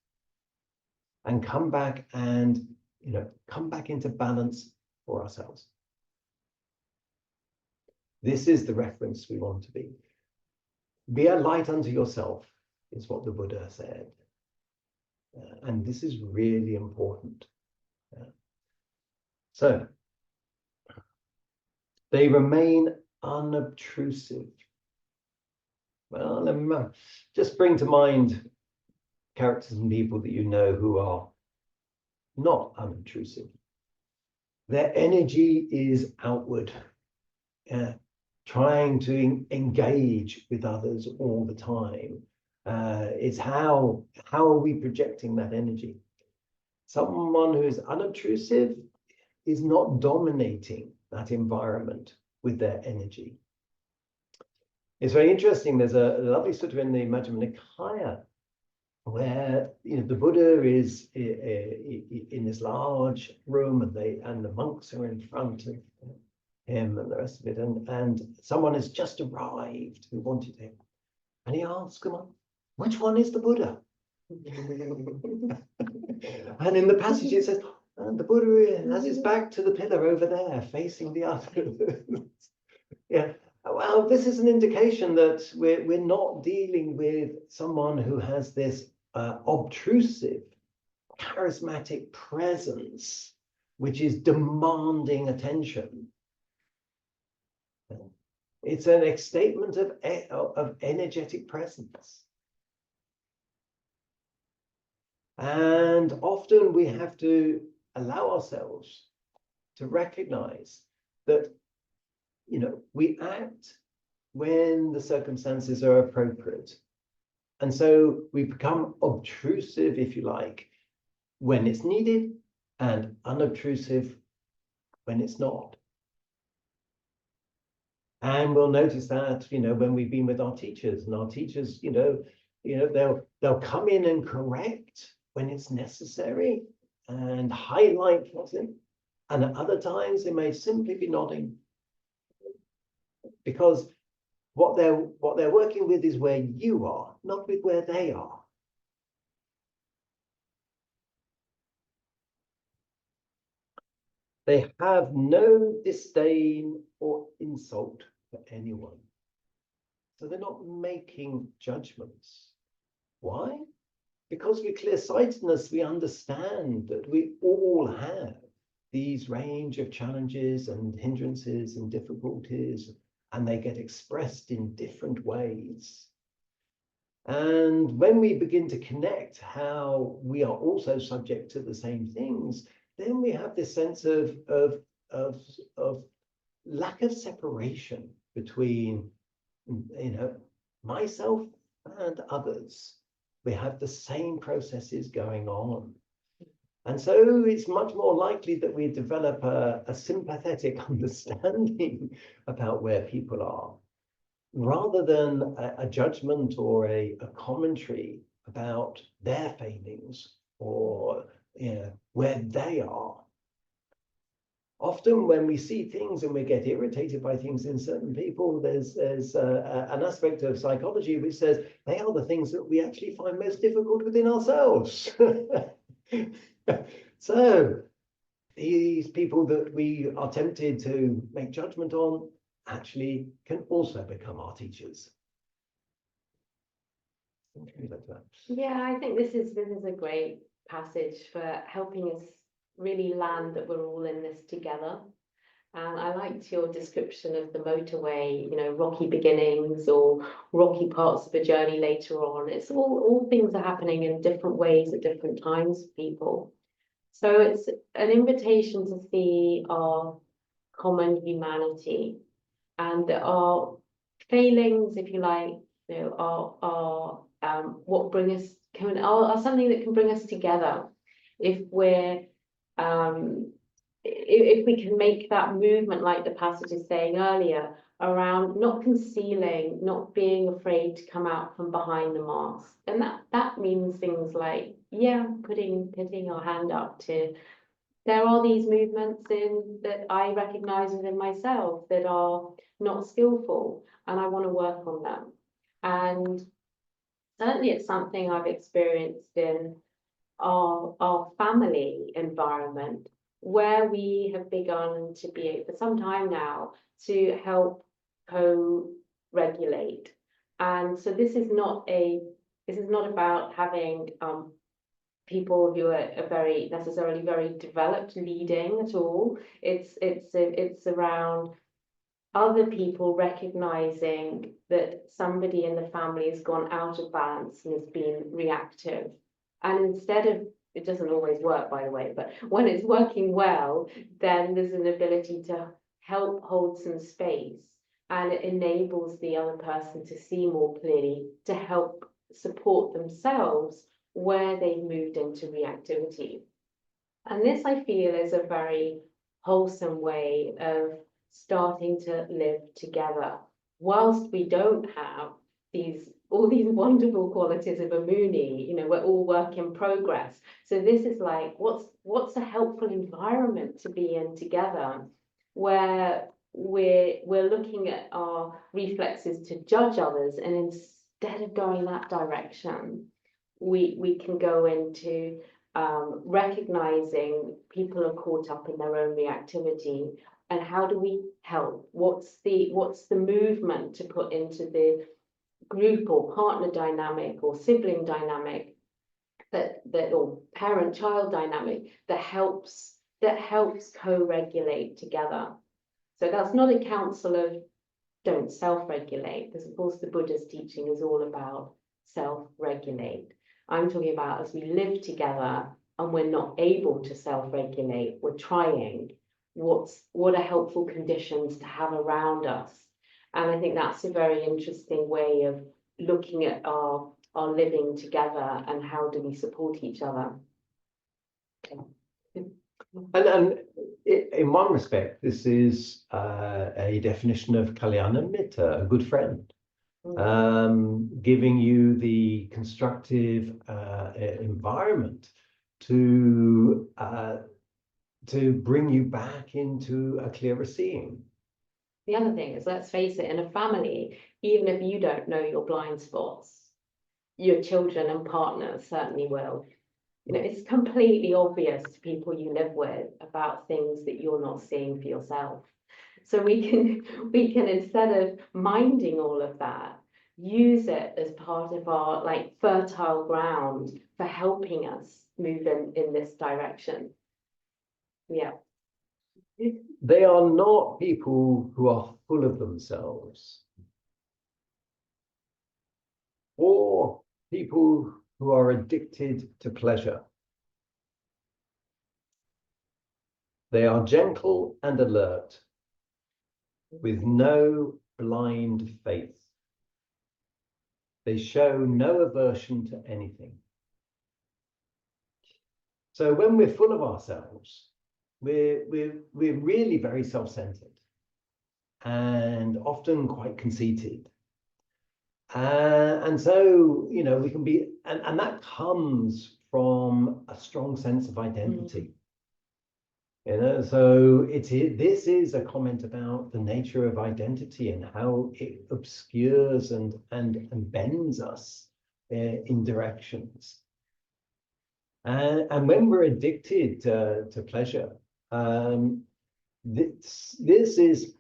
and come back and, come back into balance for ourselves. This is the reference we want to be. Be a light unto yourself, is what the Buddha said. And this is really important. So, they remain unobtrusive. Well, let me just bring to mind characters and people that you know who are not unobtrusive. Their energy is outward, trying to engage with others all the time. It's how are we projecting that energy? Someone who is unobtrusive is not dominating that environment with their energy. It's very interesting. There's a lovely sutta in the Majjhima Nikaya where the Buddha is in this large room, and the monks are in front of him and the rest of it, and someone has just arrived who wanted him, and he asks them, which one is the Buddha? And in the passage it says, the Buddha has his back to the pillar over there, facing the others. Yeah. Well, this is an indication that we're not dealing with someone who has this obtrusive, charismatic presence, which is demanding attention. It's a statement of energetic presence. And often we have to allow ourselves to recognize that we act when the circumstances are appropriate. And so we become obtrusive, if you like, when it's needed, and unobtrusive when it's not. And we'll notice that, when we've been with our teachers, and our teachers, they'll come in and correct when it's necessary and highlight what's in. And at other times they may simply be nodding, because what they're working with is where you are, not with where they are. They have no disdain or insult for anyone. So they're not making judgments. Why? Because with clear-sightedness, we understand that we all have these range of challenges and hindrances and difficulties, and they get expressed in different ways. And when we begin to connect how we are also subject to the same things, then we have this sense of lack of separation between, myself and others. We have the same processes going on. And so it's much more likely that we develop a sympathetic understanding about where people are, rather than a judgment or a commentary about their failings or where they are. Often when we see things and we get irritated by things in certain people, there's an aspect of psychology which says they are the things that we actually find most difficult within ourselves. So these people that we are tempted to make judgment on actually can also become our teachers. Yeah, I think this is a great passage for helping us really land that we're all in this together. And I liked your description of the motorway, rocky beginnings or rocky parts of the journey later on. It's all things are happening in different ways at different times for people. So it's an invitation to see our common humanity, and that our failings, if you like, are what bring us are something that can bring us together. If we're if we can make that movement, like the passage is saying earlier, around not concealing, not being afraid to come out from behind the mask. And that means things like, putting our hand up to, there are these movements that I recognize within myself that are not skillful, and I want to work on them. And certainly it's something I've experienced in our family environment, where we have begun to be, for some time now, to help co-regulate. And so this is not about having people who are necessarily very developed leading at all. It's around other people recognizing that somebody in the family has gone out of balance and has been reactive. And instead of, it doesn't always work, by the way, but when it's working well, then there's an ability to help hold some space, and it enables the other person to see more clearly, to help support themselves where they've moved into reactivity. And this, I feel, is a very wholesome way of starting to live together, whilst we don't have all these wonderful qualities of a Muni. We're all work in progress. So this is like, what's a helpful environment to be in together, where we're looking at our reflexes to judge others, and instead of going that direction, we can go into recognizing people are caught up in their own reactivity, and how do we help? What's the movement to put into the group or partner dynamic or sibling dynamic that or parent-child dynamic that helps co-regulate together? So that's not a counsel of don't self-regulate, because of course the Buddha's teaching is all about self-regulate. I'm talking about as we live together and we're not able to self-regulate, we're trying, what are helpful conditions to have around us? And I think that's a very interesting way of looking at our living together, and how do we support each other. And in one respect, this is a definition of kalyana mitta, a good friend, giving you the constructive environment to bring you back into a clearer seeing. The other thing is, let's face it, in a family, even if you don't know your blind spots, your children and partners certainly will. You know, it's completely obvious to people you live with about things that you're not seeing for yourself. So we can instead of minding all of that, use it as part of our like fertile ground for helping us move in this direction. Yeah. They are not people who are full of themselves, or people who are addicted to pleasure. They are gentle and alert, with no blind faith. They show no aversion to anything. So when we're full of ourselves, we're really very self-centered and often quite conceited. And so, you know, we can be, and that comes from a strong sense of identity. You know, so this is a comment about the nature of identity and how it obscures and bends us in directions. And when we're addicted to pleasure, this is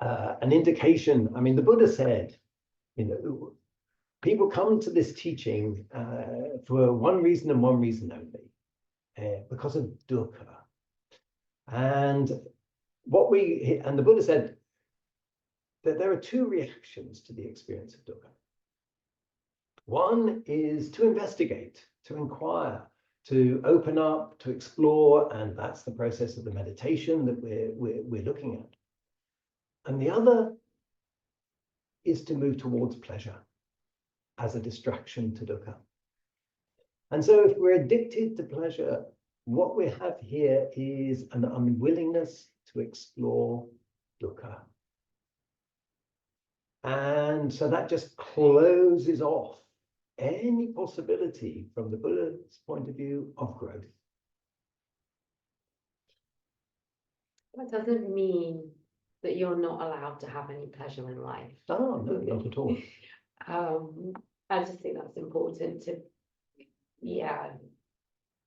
an indication. I mean, the Buddha said, you know, people come to this teaching for one reason and one reason only, because of dukkha. And the Buddha said that there are two reactions to the experience of dukkha. One is to investigate, to inquire, to open up, to explore, and that's the process of the meditation that we're looking at. And the other is to move towards pleasure as a distraction to dukkha. And so if we're addicted to pleasure, what we have here is an unwillingness to explore dukkha. And so that just closes off any possibility from the Buddha's point of view of growth. That doesn't mean that you're not allowed to have any pleasure in life. Oh, no, not at all. I just think that's important to,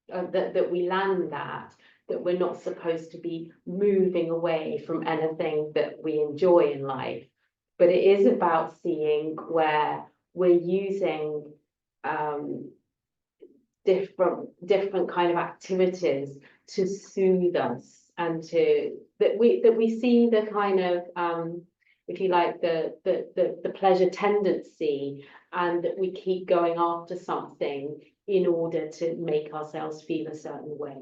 that we land that we're not supposed to be moving away from anything that we enjoy in life, but it is about seeing where we're using different kind of activities to soothe us, and that we see the kind of if you like the pleasure tendency, and that we keep going after something in order to make ourselves feel a certain way.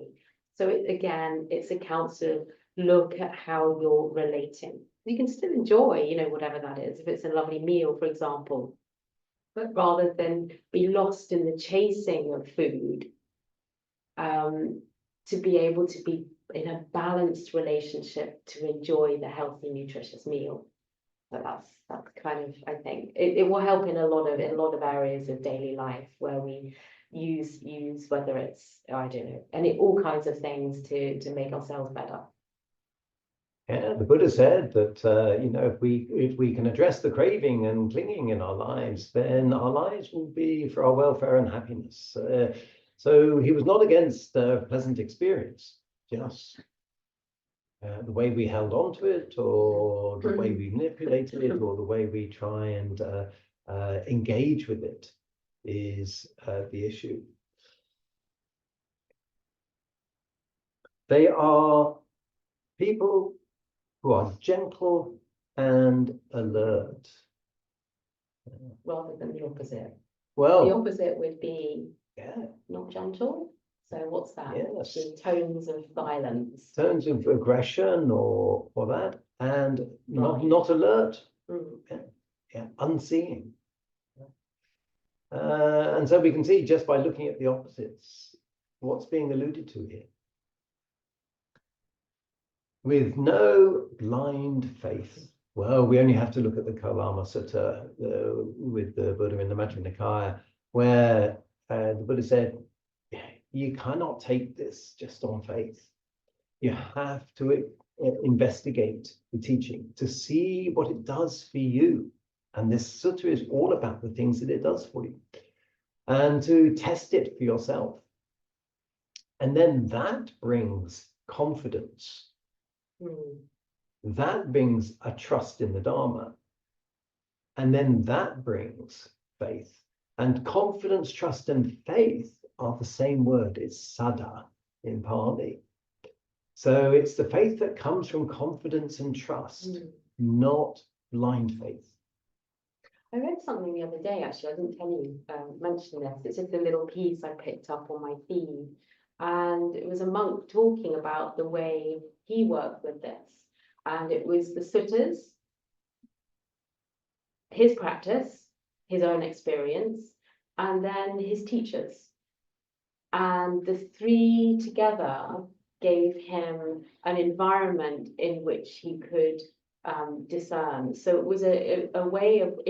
So again, it's a counsel. Look at how you're relating. You can still enjoy, you know, whatever that is, if it's a lovely meal, for example, but rather than be lost in the chasing of food, to be able to be in a balanced relationship to enjoy the healthy, nutritious meal. So that's kind of, I think it will help in a lot of areas of daily life where we use whether it's, I don't know, and all kinds of things to make ourselves better. Yeah, the Buddha said that you know, if we can address the craving and clinging in our lives, then our lives will be for our welfare and happiness. So he was not against pleasant experience, just the way we held on to it, or the way we manipulated it, or the way we try and engage with it is the issue. They are people who are gentle and alert. Rather than the opposite. Well, the opposite would be not gentle. So what's that? Yes. The tones of violence. Tones of aggression or that, and Right. not alert. Mm. Unseeing. And so we can see just by looking at the opposites what's being alluded to here. with no blind faith. Well, we only have to look at the Kalama Sutta with the Buddha in the Majjhima Nikaya, where the Buddha said, you cannot take this just on faith. You have to investigate the teaching to see what it does for you. And this sutta is all about the things that it does for you, and to test it for yourself. And then that brings confidence. That brings a trust in the Dharma. And then that brings faith. And confidence, trust, and faith are the same word. It's saddha in Pali. So it's the faith that comes from confidence and trust, not blind faith. I read something the other day, actually. I didn't tell you, mention this. It's just a little piece I picked up on my feed. And it was a monk talking about the way he worked with this. And it was the suttas, his practice, his own experience, and then his teachers. And the three together gave him an environment in which he could discern. So it was a way of,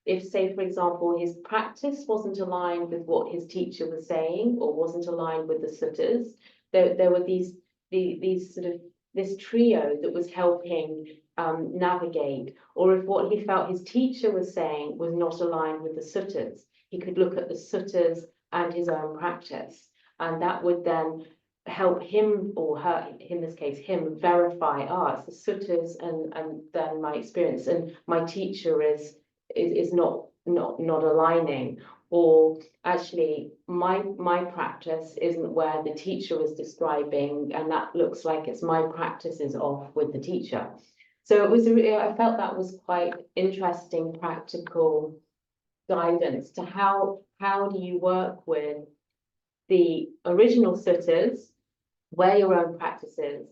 if say, for example, his practice wasn't aligned with what his teacher was saying, or wasn't aligned with the suttas, there were these sort of, this trio that was helping navigate. Or if what he felt his teacher was saying was not aligned with the suttas, he could look at the suttas and his own practice. And that would then help him, or her, in this case, him, verify, it's the suttas and then my experience, and my teacher is not aligning, or actually my practice isn't where the teacher was describing, and that looks like it's my practice is off with the teacher. So it was I felt that was quite interesting practical guidance to how do you work with the original suttas, where your own practice is,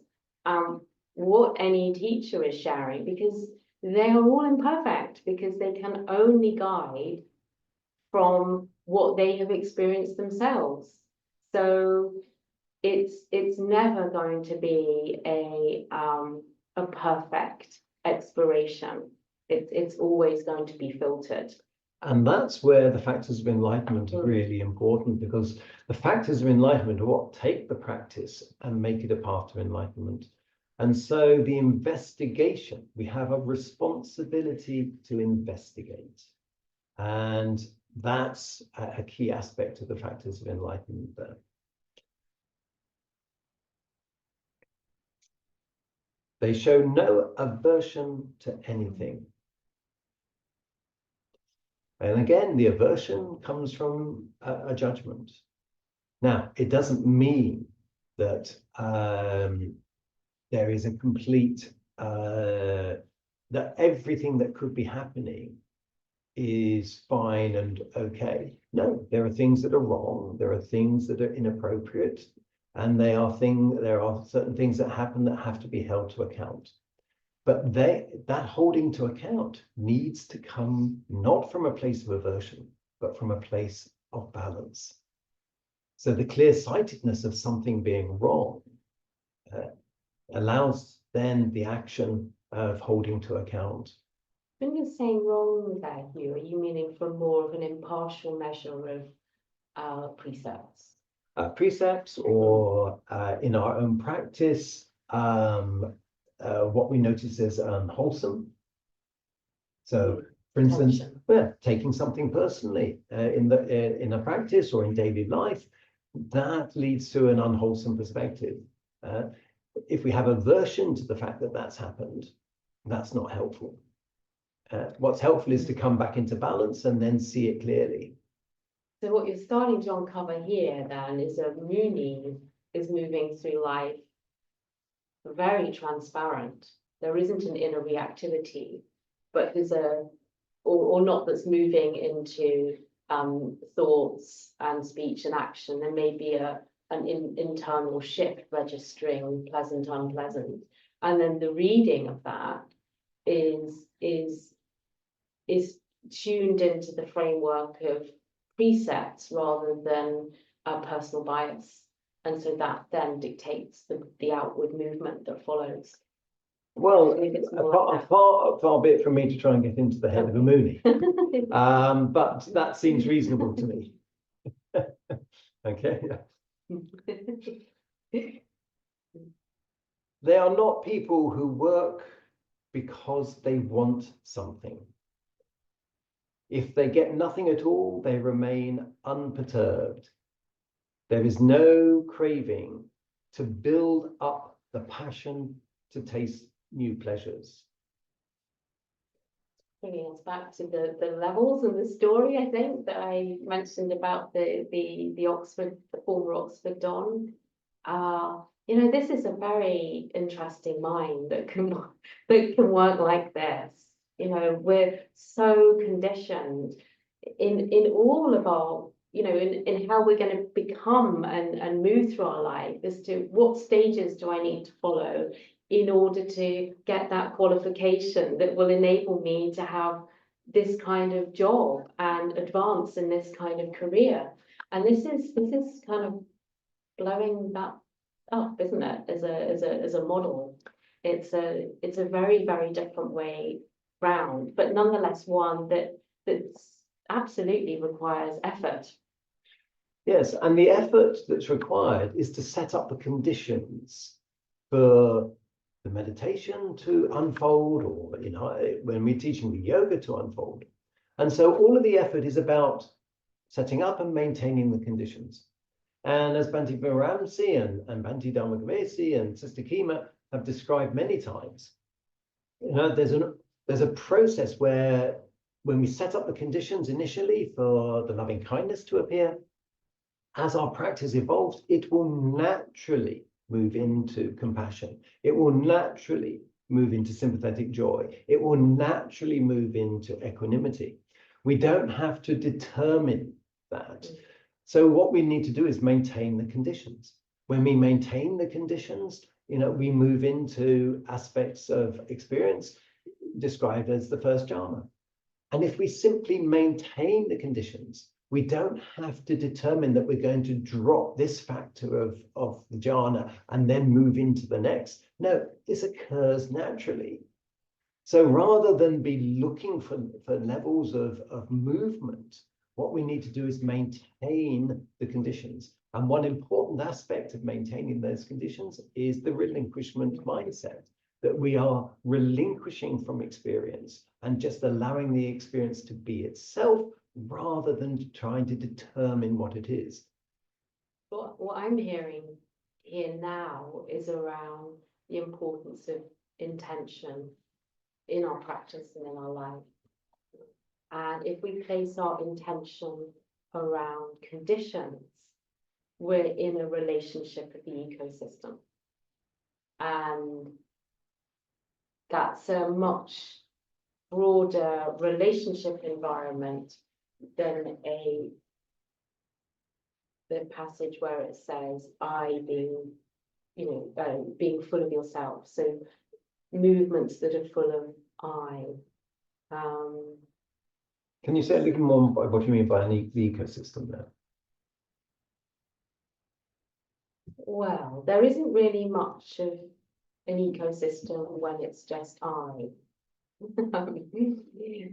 what any teacher is sharing, because they are all imperfect, because they can only guide from what they have experienced themselves. So it's never going to be a perfect exploration. It's always going to be filtered. And that's where the factors of enlightenment are really important, because the factors of enlightenment are what take the practice and make it a path to enlightenment. And so the investigation, we have a responsibility to investigate. And that's a key aspect of the factors of enlightenment there. They show no aversion to anything. And again, the aversion comes from a judgment. Now, it doesn't mean that there is a complete, that everything that could be happening is fine and okay. No, there are things that are wrong. There are things that are inappropriate. And there are certain things that happen that have to be held to account. But that holding to account needs to come not from a place of aversion, but from a place of balance. So the clear-sightedness of something being wrong allows then the action of holding to account. When you're saying wrong there, Hugh, are you meaning from more of an impartial measure of precepts? Precepts, or in our own practice, what we notice is unwholesome. So, for instance, taking something personally in a practice or in daily life, that leads to an unwholesome perspective. If we have aversion to the fact that that's happened, that's not helpful. What's helpful is to come back into balance and then see it clearly. So what you're starting to uncover here then is a Muni is moving through life very transparent. There isn't an inner reactivity, but there's or not that's moving into thoughts and speech and action. There may be an internal shift registering pleasant, unpleasant. And then the reading of that is tuned into the framework of precepts rather than a personal bias. And so that then dictates the outward movement that follows. Well, I think it's more like far be it from me to try and get into the head of a Mooney. But that seems reasonable to me. Okay. They are not people who work because they want something. If they get nothing at all, they remain unperturbed. There is no craving to build up the passion to taste new pleasures. Bringing us back to the levels and the story, I think, that I mentioned about the Oxford, the former Oxford Don. You know, this is a very interesting mind that can work like this. You know, we're so conditioned in all of our, you know, in how we're going to become and move through our life as to what stages do I need to follow in order to get that qualification that will enable me to have this kind of job and advance in this kind of career. And this is kind of blowing that up, isn't it, as a model. It's a very, very different way round, but nonetheless one that's absolutely requires effort. Yes, and the effort that's required is to set up the conditions for the meditation to unfold, or, you know, when we're teaching the yoga to unfold. And so all of the effort is about setting up and maintaining the conditions. And as Bhante Viramsi and Bhante Dharmakavesi and Sister Kema have described many times, you know, there's a process where when we set up the conditions initially for the loving kindness to appear, as our practice evolves, it will naturally move into compassion. It will naturally move into sympathetic joy. It will naturally move into equanimity. We don't have to determine that. So what we need to do is maintain the conditions. When we maintain the conditions, you know, we move into aspects of experience described as the first jhana. And if we simply maintain the conditions, we don't have to determine that we're going to drop this factor of the jhana and then move into the next. No, this occurs naturally. So rather than be looking for levels of movement, what we need to do is maintain the conditions. And one important aspect of maintaining those conditions is the relinquishment mindset, that we are relinquishing from experience and just allowing the experience to be itself, rather than trying to determine what it is. What I'm hearing here now is around the importance of intention in our practice and in our life. And if we place our intention around conditions, we're in a relationship with the ecosystem. And that's a much broader relationship environment than the passage where it says I being, you know, being full of yourself. So movements that are full of I. Can you say a little more about what you mean by the ecosystem there? Well, there isn't really much of an ecosystem when it's just I.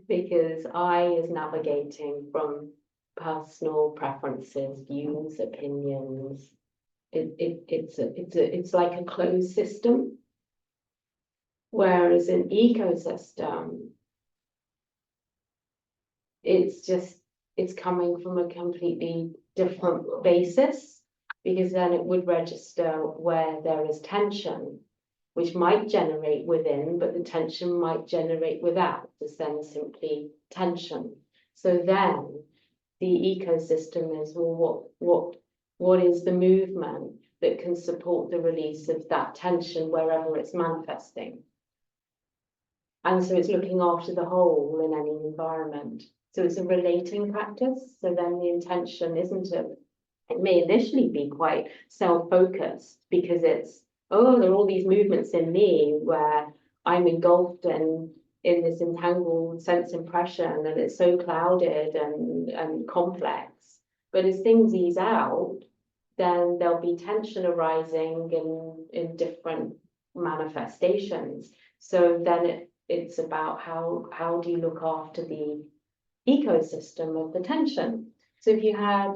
Because I is navigating from personal preferences, views, opinions. It's like a closed system. Whereas an ecosystem, it's coming from a completely different basis, because then it would register where there is tension, which might generate within, but the tension might generate without, is then simply tension. So then the ecosystem is, well, what is the movement that can support the release of that tension wherever it's manifesting? And so it's looking after the whole in any environment. So it's a relating practice. So then the intention isn't it may initially be quite self-focused, because it's, oh, there are all these movements in me where I'm engulfed in this entangled sense impression, and it's so clouded and complex. But as things ease out, then there'll be tension arising in different manifestations. So then it's about how do you look after the ecosystem of the tension. So if you had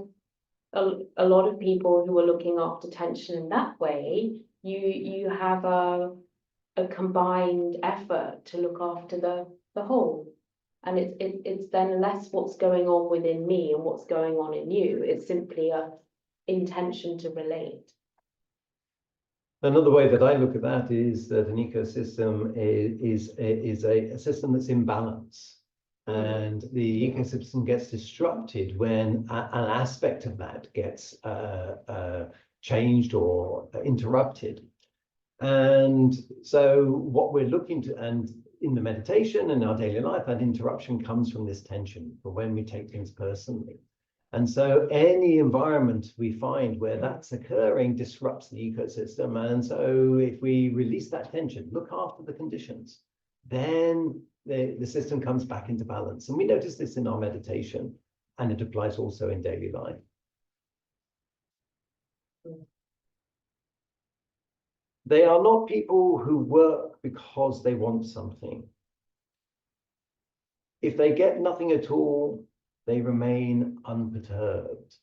a lot of people who are looking after tension in that way, you have a combined effort to look after the whole. And it's then less what's going on within me and what's going on in you. It's simply a intention to relate. Another way that I look at that is that an ecosystem is a system that's in balance. And the ecosystem gets disrupted when an aspect of that gets changed or interrupted. And so what we're looking to, and in the meditation and our daily life, that interruption comes from this tension, from when we take things personally. And so any environment we find where that's occurring disrupts the ecosystem. And so if we release that tension, look after the conditions, then the system comes back into balance. And we notice this in our meditation, and it applies also in daily life. They are not people who work because they want something. If they get nothing at all, they remain unperturbed.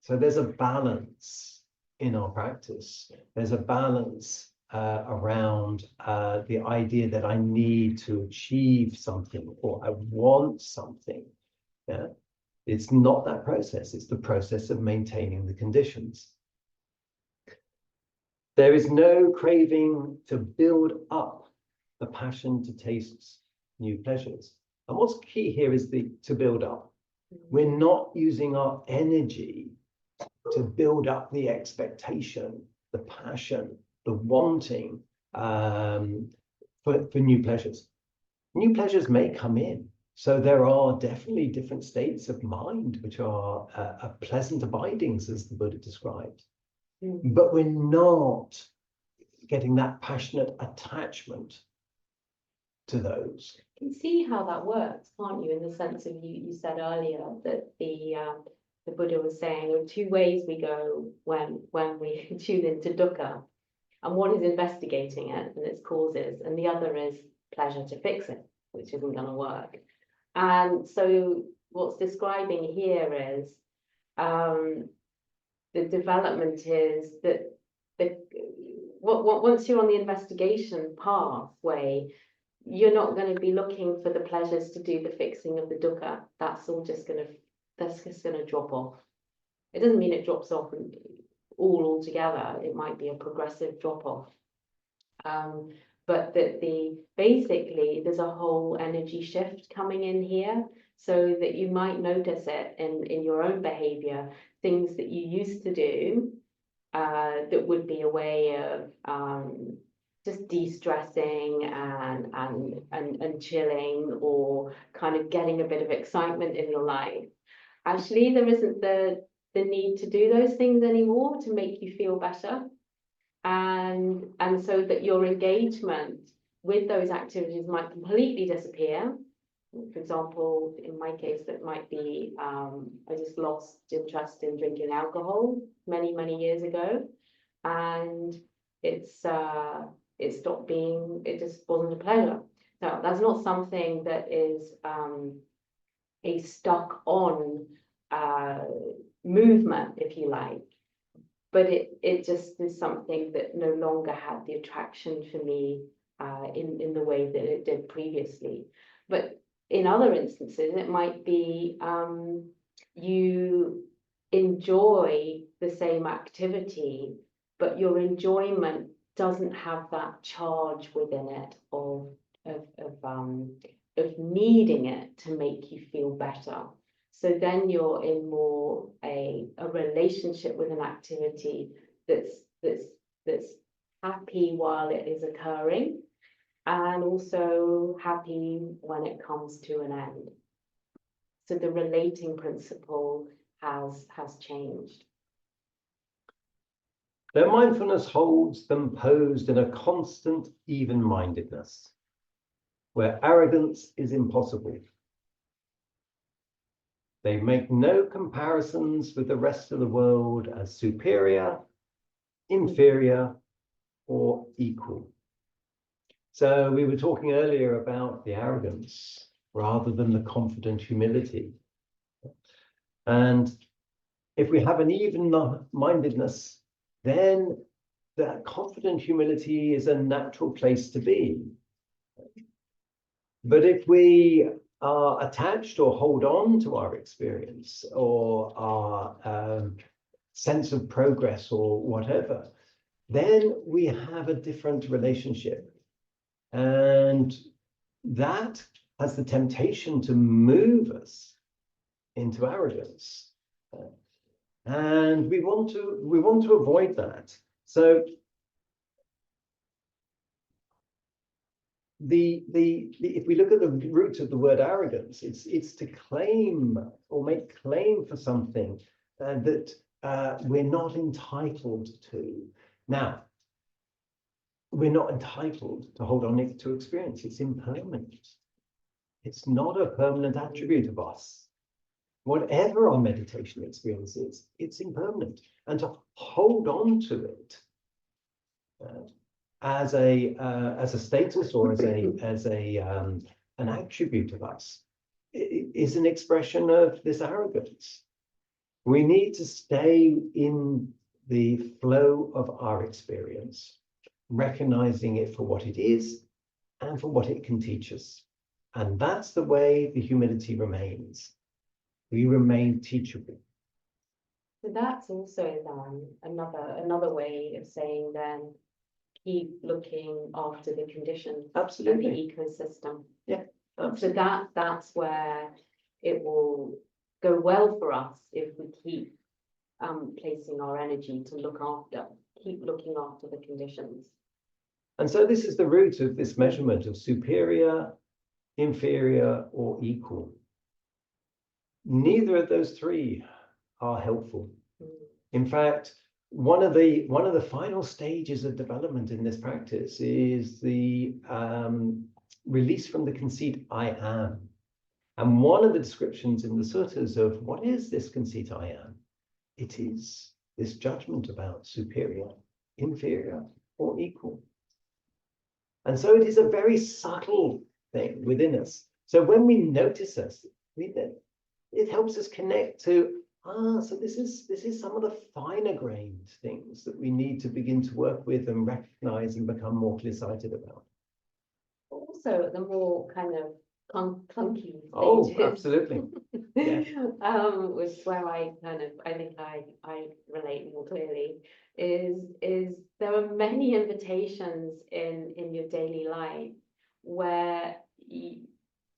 So there's a balance in our practice. There's a balance around the idea that I need to achieve something or I want something. Yeah? It's not that process. It's the process of maintaining the conditions. There is no craving to build up the passion to taste new pleasures. And what's key here is to build up. We're not using our energy to build up the expectation, the passion, the wanting for new pleasures. New pleasures may come in. So there are definitely different states of mind which are pleasant abidings, as the Buddha described. But we're not getting that passionate attachment to those. You can see how that works, can't you? In the sense of you said earlier that the Buddha was saying there are two ways we go when we tune into dukkha, and one is investigating it and its causes, and the other is pleasure to fix it, which isn't going to work. And so what's describing here is the development is that once you're on the investigation pathway, you're not going to be looking for the pleasures to do the fixing of the dukkha. That's just going to drop off. It doesn't mean it drops off altogether. It might be a progressive drop off. But that basically there's a whole energy shift coming in here, so that you might notice it in your own behavior, things that you used to do that would be a way of just de-stressing and chilling, or kind of getting a bit of excitement in your life. Actually, there isn't the need to do those things anymore to make you feel better. And so that your engagement with those activities might completely disappear. For example, in my case, that might be I just lost interest in drinking alcohol many years ago, and it stopped being, it just wasn't a pleasure. So that's not something that is a stuck on movement, if you like. But it just is something that no longer had the attraction for me in the way that it did previously. But in other instances, it might be you enjoy the same activity, but your enjoyment doesn't have that charge within it of needing it to make you feel better. So then you're in more a relationship with an activity that's happy while it is occurring, and also happy when it comes to an end. So the relating principle has changed. Their mindfulness holds them posed in a constant even-mindedness, where arrogance is impossible. They make no comparisons with the rest of the world as superior, inferior, or equal. So we were talking earlier about the arrogance rather than the confident humility. And if we have an even-mindedness, then that confident humility is a natural place to be. But if we are attached or hold on to our experience or our sense of progress or whatever, then we have a different relationship. And that has the temptation to move us into arrogance. And we want to avoid that. So if we look at the root of the word arrogance, it's to claim or make claim for something that we're not entitled to. Now, we're not entitled to hold on to experience. It's impermanent. It's not a permanent attribute of us. Whatever our meditation experience is, it's impermanent. And to hold on to it as a status or as an attribute of us is an expression of this arrogance. We need to stay in the flow of our experience, recognizing it for what it is and for what it can teach us. And that's the way the humility remains. We remain teachable. So that's also another way of saying then keep looking after the conditions Absolutely. of the ecosystem. Yeah, absolutely. So that's where it will go well for us if we keep placing our energy to keep looking after the conditions. And so this is the root of this measurement of superior, inferior, or equal. Neither of those three are helpful. In fact, one of the final stages of development in this practice is the release from the conceit I am. And one of the descriptions in the suttas of what is this conceit I am? It is this judgment about superior, inferior, or equal. And so it is a very subtle thing within us. So when we notice us, it helps us connect to, so this is some of the finer grained things that we need to begin to work with and recognize and become more clear-sighted about. Also, the more kind of clunky stages. Oh, absolutely. Yeah. Which is where I think I relate more clearly, is there are many invitations in your daily life where you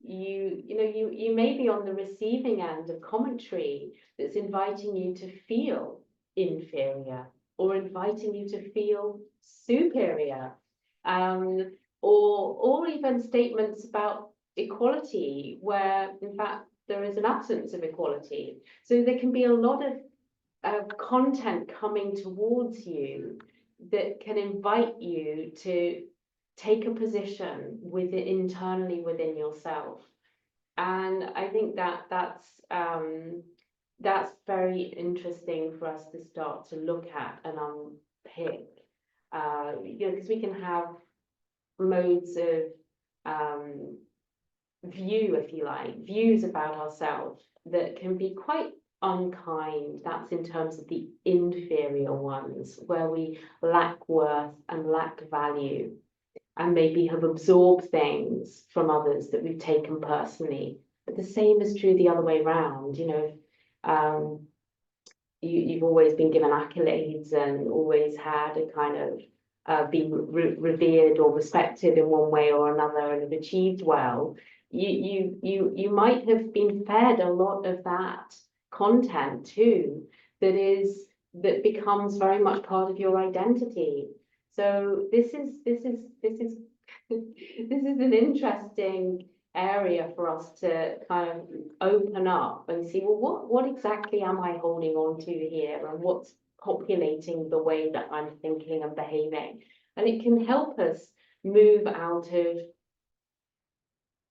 may be on the receiving end of commentary that's inviting you to feel inferior or inviting you to feel superior, or even statements about equality where in fact there is an absence of equality. So there can be a lot of content coming towards you that can invite you to take a position internally within yourself. And I think that's very interesting for us to start to look at and unpick, because we can have modes of view, if you like, views about ourselves that can be quite unkind. That's in terms of the inferior ones, where we lack worth and lack value, and maybe have absorbed things from others that we've taken personally. But the same is true the other way around. You've always been given accolades and always had a kind of been revered or respected in one way or another and have achieved well. You might have been fed a lot of that content too, that becomes very much part of your identity. So this is an interesting area for us to kind of open up and see, well, what exactly am I holding on to here, and what's populating the way that I'm thinking and behaving. And it can help us move out of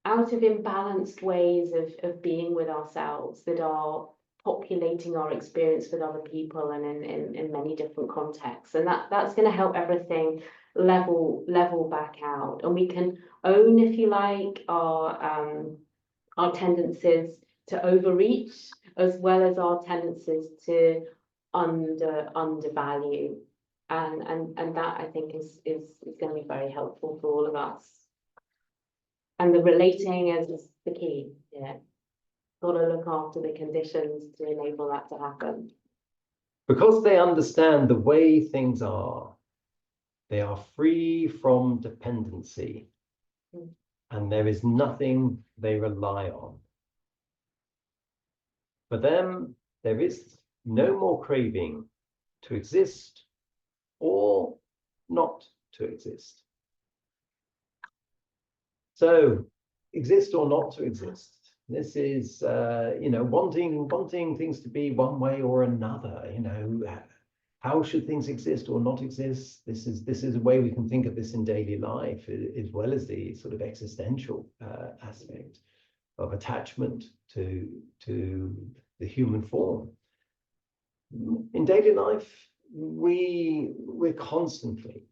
out of imbalanced ways of being with ourselves that are populating our experience with other people and in many different contexts. And that's going to help everything level back out. And we can own, if you like, our tendencies to overreach, as well as our tendencies to undervalue. And that, I think, is going to be very helpful for all of us. And the relating is the key. Yeah, got to look after the conditions to enable that to happen. Because they understand the way things are, they are free from dependency, and there is nothing they rely on. For them, there is no more craving to exist or not to exist. So, exist or not to exist. This is, wanting things to be one way or another. How should things exist or not exist? This is a way we can think of this in daily life, as well as the sort of existential aspect of attachment to the human form. In daily life, we're constantly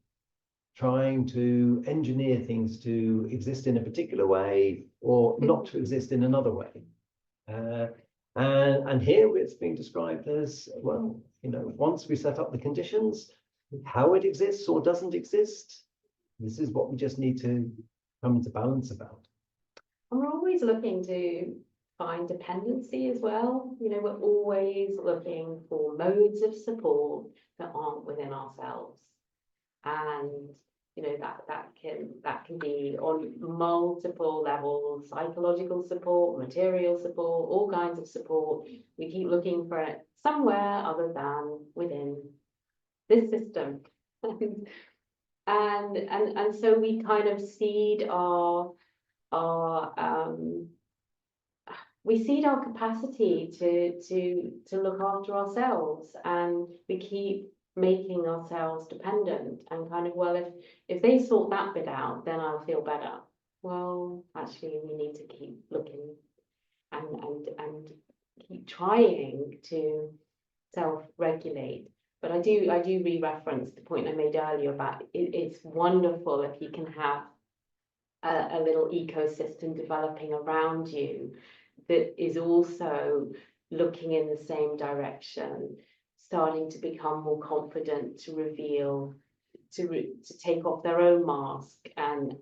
trying to engineer things to exist in a particular way or not to exist in another way. And here it's being described as, well, once we set up the conditions, how it exists or doesn't exist, this is what we just need to come into balance about. And we're always looking to find dependency as well. We're always looking for modes of support that aren't within ourselves. And that can be on multiple levels: psychological support, material support, all kinds of support. We keep looking for it somewhere other than within this system. and so we kind of seed our capacity to look after ourselves, and we keep making ourselves dependent and kind of, well, if they sort that bit out, then I'll feel better. Well, actually, we need to keep looking and keep trying to self-regulate. But I do re-reference the point I made earlier about it's wonderful if you can have a little ecosystem developing around you that is also looking in the same direction, starting to become more confident to reveal, to take off their own mask and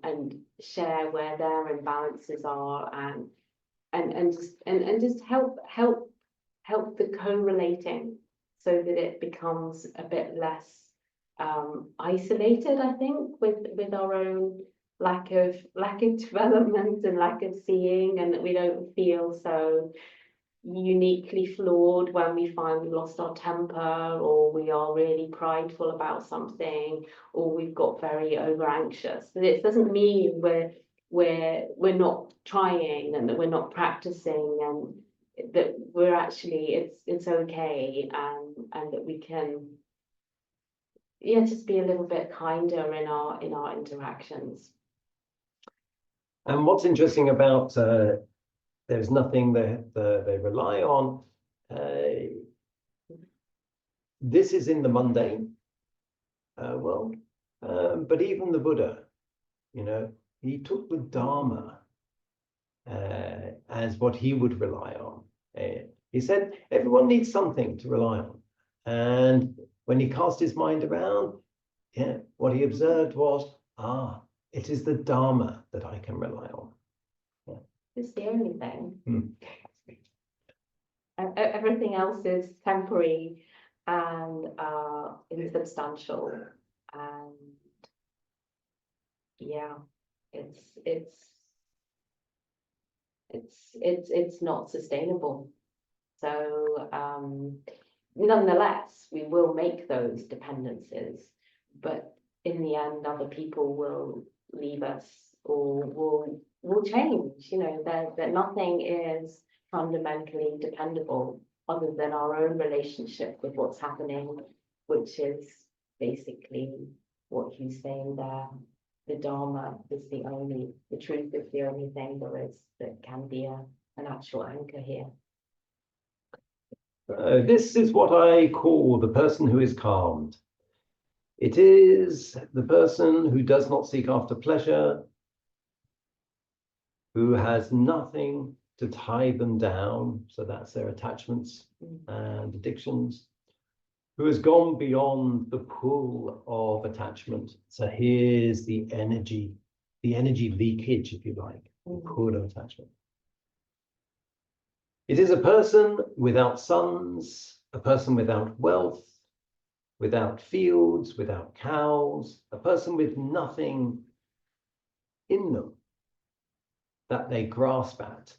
share where their imbalances are, and just help the co-relating so that it becomes a bit less isolated, I think, with our own lack of development and lack of seeing, and that we don't feel so uniquely flawed when we find we've lost our temper, or we are really prideful about something, or we've got very over anxious. But it doesn't mean we're not trying and that we're not practicing, and that we're actually it's okay, and that we can just be a little bit kinder in our interactions. And what's interesting about there's nothing that they rely on. This is in the mundane world, but even the Buddha, he took the Dharma as what he would rely on. He said everyone needs something to rely on, and when he cast his mind around, what he observed was, it is the Dharma that I can rely on. It's the only thing. Everything else is temporary and insubstantial, and it's not sustainable. So nonetheless, we will make those dependencies, but in the end, other people will leave us or will change. That nothing is fundamentally dependable other than our own relationship with what's happening, which is basically what he's saying there. the Dharma is the truth is the only thing there is that can be an actual anchor here. This is what I call the person who is calmed. It is the person who does not seek after pleasure, who has nothing to tie them down, so that's their attachments and addictions, who has gone beyond the pull of attachment. So here's the energy leakage, if you like, the pull of attachment. It is a person without sons, a person without wealth, without fields, without cows, a person with nothing in them that they grasp at.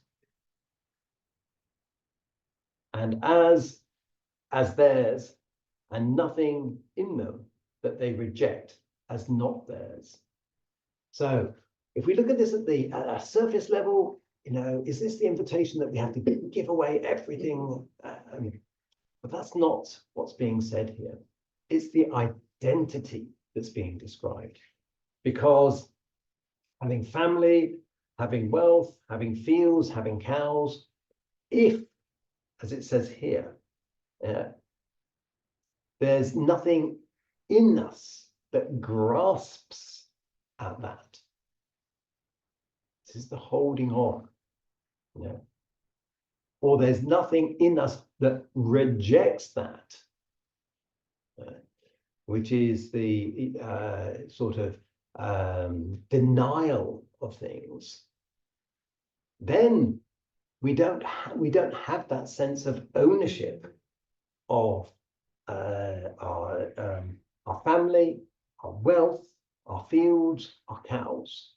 And as theirs, and nothing in them that they reject as not theirs. So if we look at this at a surface level, is this the invitation that we have to give away everything? But that's not what's being said here. It's the identity that's being described. Because having family, having wealth, having fields, having cows, if, as it says here, there's nothing in us that grasps at that. This is the holding on, or there's nothing in us that rejects that, which is the sort of denial of things. Then we don't have that sense of ownership of our family, our wealth, our fields, our cows.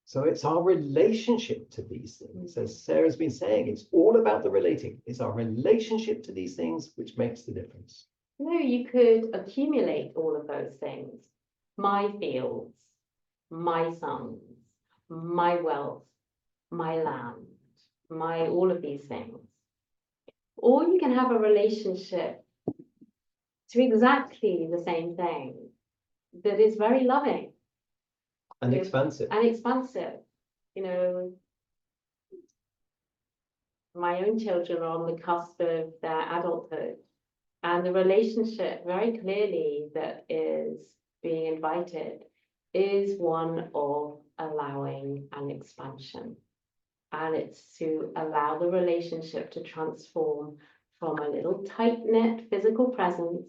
So it's our relationship to these things. As Sarah's been saying, it's all about the relating. It's our relationship to these things which makes the difference. You could accumulate all of those things. My fields, my sons, my wealth, my land, all of these things. Or you can have a relationship to exactly the same thing that is very loving. And expansive. And expansive. My own children are on the cusp of their adulthood. And the relationship very clearly that is being invited is one of allowing an expansion. And it's to allow the relationship to transform from a little tight-knit physical presence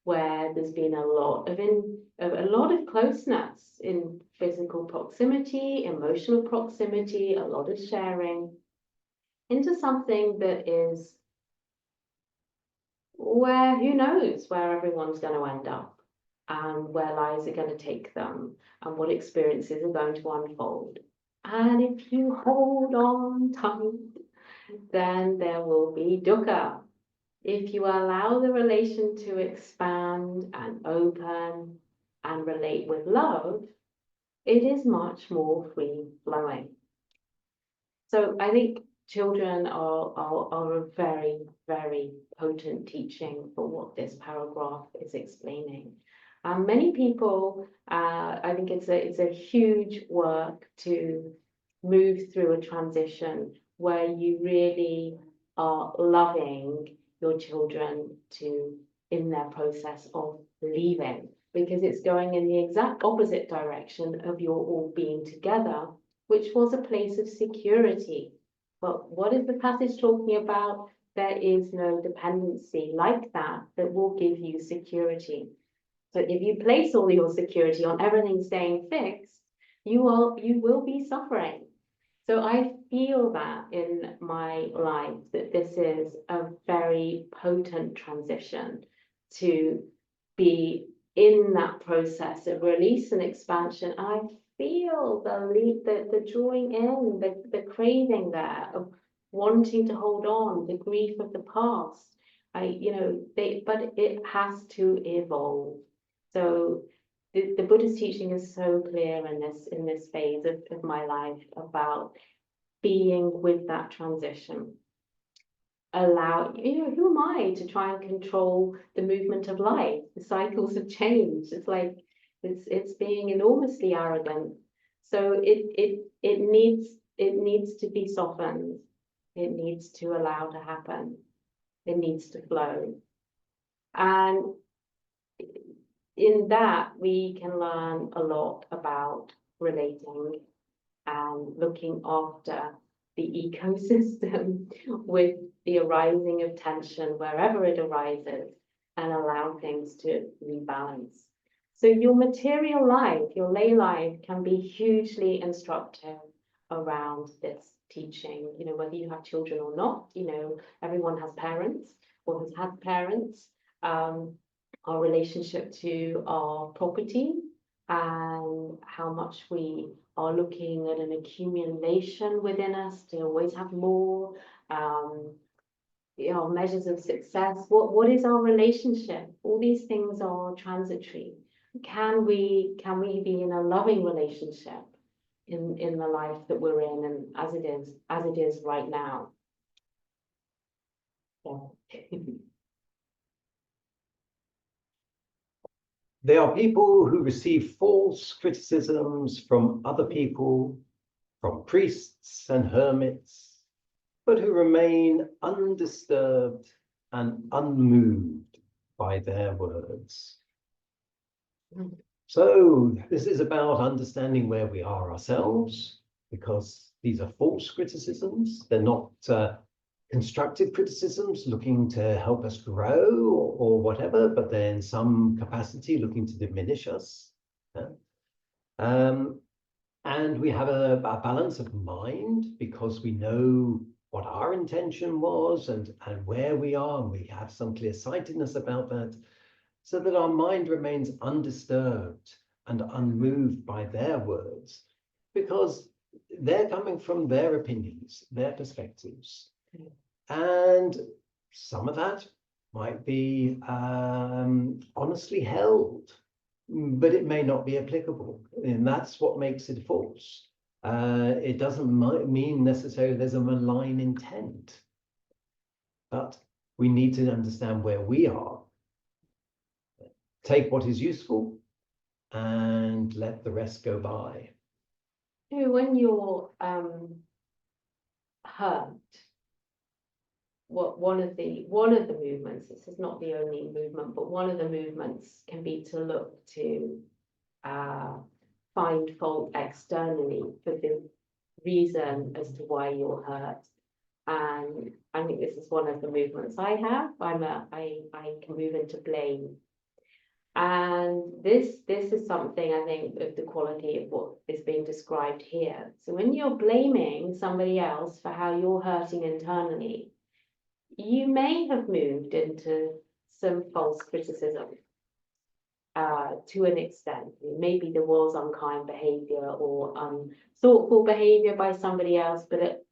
where there's been a lot of closeness in physical proximity, emotional proximity, a lot of sharing, into something that is where who knows where everyone's going to end up and where lives are going to take them and what experiences are going to unfold. And if you hold on tight, then there will be dukkha. If you allow the relation to expand and open and relate with love, it is much more free-flowing. So I think children are a very, very potent teaching for what this paragraph is explaining. Many people, I think it's a huge work to move through a transition where you really are loving your children in their process of leaving, because it's going in the exact opposite direction of your all being together, which was a place of security. But what is the passage talking about? There is no dependency like that will give you security. So if you place all your security on everything staying fixed, you will be suffering. So I feel that in my life that this is a very potent transition to be in that process of release and expansion. I feel the drawing in, the craving there of wanting to hold on, the grief of the past. But it has to evolve. So the Buddha's teaching is so clear in this phase of my life about being with that transition. Allow, who am I to try and control the movement of life, the cycles of change? It's like, It's being enormously arrogant. So it needs to be softened. It needs to allow to happen. It needs to flow. And in that, we can learn a lot about relating and looking after the ecosystem with the arising of tension wherever it arises, and allow things to rebalance. So your material life, your lay life, can be hugely instructive around this teaching, you know, whether you have children or not. You know, everyone has parents or has had parents. Our relationship to our property and how much we are looking at an accumulation within us to always have more, you know, measures of success. What is our relationship? All these things are transitory. Can we be in a loving relationship in the life that we're in, and as it is right now? Yeah. They are people who receive false criticisms from other people, from priests and hermits, but who remain undisturbed and unmoved by their words. So this is about understanding where we are ourselves, because these are false criticisms. They're not constructive criticisms looking to help us grow or whatever, but they're in some capacity looking to diminish us. And we have a balance of mind, because we know what our intention was and where we are, and we have some clear-sightedness about that, so that our mind remains undisturbed and unmoved by their words, because they're coming from their opinions, their perspectives. And some of that might be honestly held, but it may not be applicable. And that's what makes it false. It doesn't mean necessarily there's a malign intent, but we need to understand where we are. Take what is useful and let the rest go by. When you're hurt, one of the movements, this is not the only movement, but one of the movements can be to look to find fault externally for the reason as to why you're hurt. And I think this is one of the movements I have. I can move into blame. And this is something, I think, of the quality of what is being described here. So when you're blaming somebody else for how you're hurting internally, you may have moved into some false criticism to an extent. Maybe there was unkind behavior or unthoughtful behavior by somebody else, but at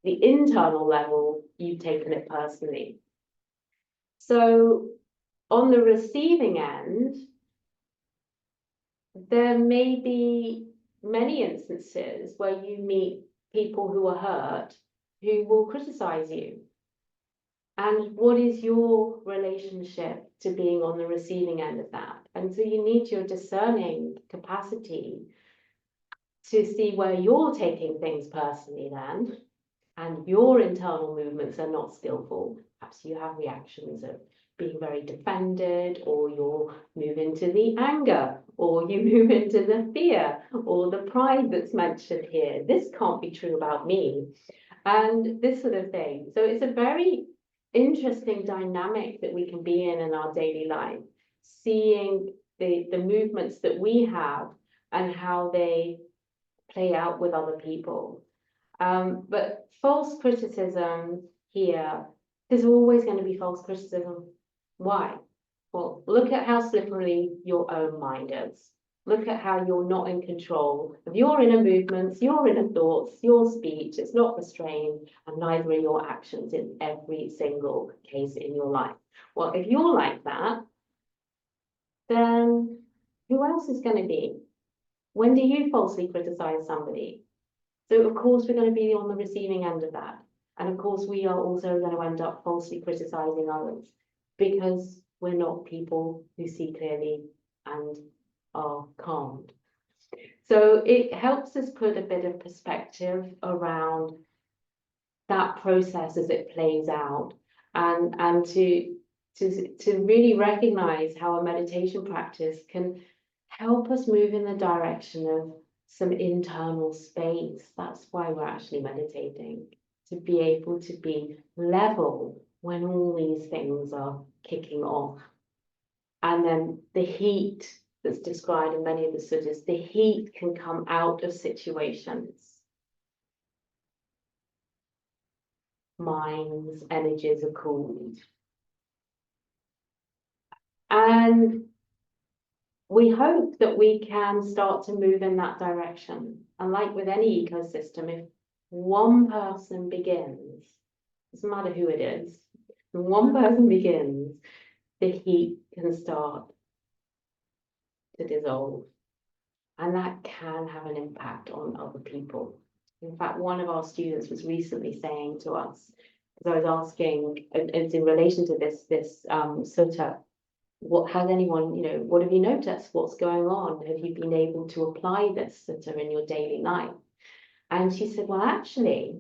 the internal level, you've taken it personally. So on the receiving end, there may be many instances where you meet people who are hurt who will criticize you. And what is your relationship to being on the receiving end of that? And so you need your discerning capacity to see where you're taking things personally then, and your internal movements are not skillful. Perhaps you have reactions of being very defended, or you'll move into the anger, or you move into the fear, or the pride that's mentioned here. This can't be true about me, and this sort of thing. So it's a very interesting dynamic that we can be in our daily life, seeing the movements that we have and how they play out with other people. But false criticism here, there's always going to be false criticism. Why? Well, look at how slippery your own mind is. Look at how you're not in control of your inner movements, your inner thoughts, your speech. It's not restrained, and neither are your actions in every single case in your life. Well, if you're like that, then who else is going to be? When do you falsely criticize somebody? So of course we're going to be on the receiving end of that. And of course we are also going to end up falsely criticizing others, because we're not people who see clearly and are calmed. So it helps us put a bit of perspective around that process as it plays out, and to really recognize how a meditation practice can help us move in the direction of some internal space. That's why we're actually meditating, to be able to be level when all these things are kicking off. And then the heat that's described in many of the suttas, the heat can come out of situations. Minds, energies are cooled. And we hope that we can start to move in that direction. And like with any ecosystem, if one person begins, doesn't matter who it is, when one person begins, the heat can start to dissolve. And that can have an impact on other people. In fact, one of our students was recently saying to us, because I was asking, and it's in relation to this sutta, what has anyone, what have you noticed? What's going on? Have you been able to apply this sutta in your daily life? And she said, well, actually,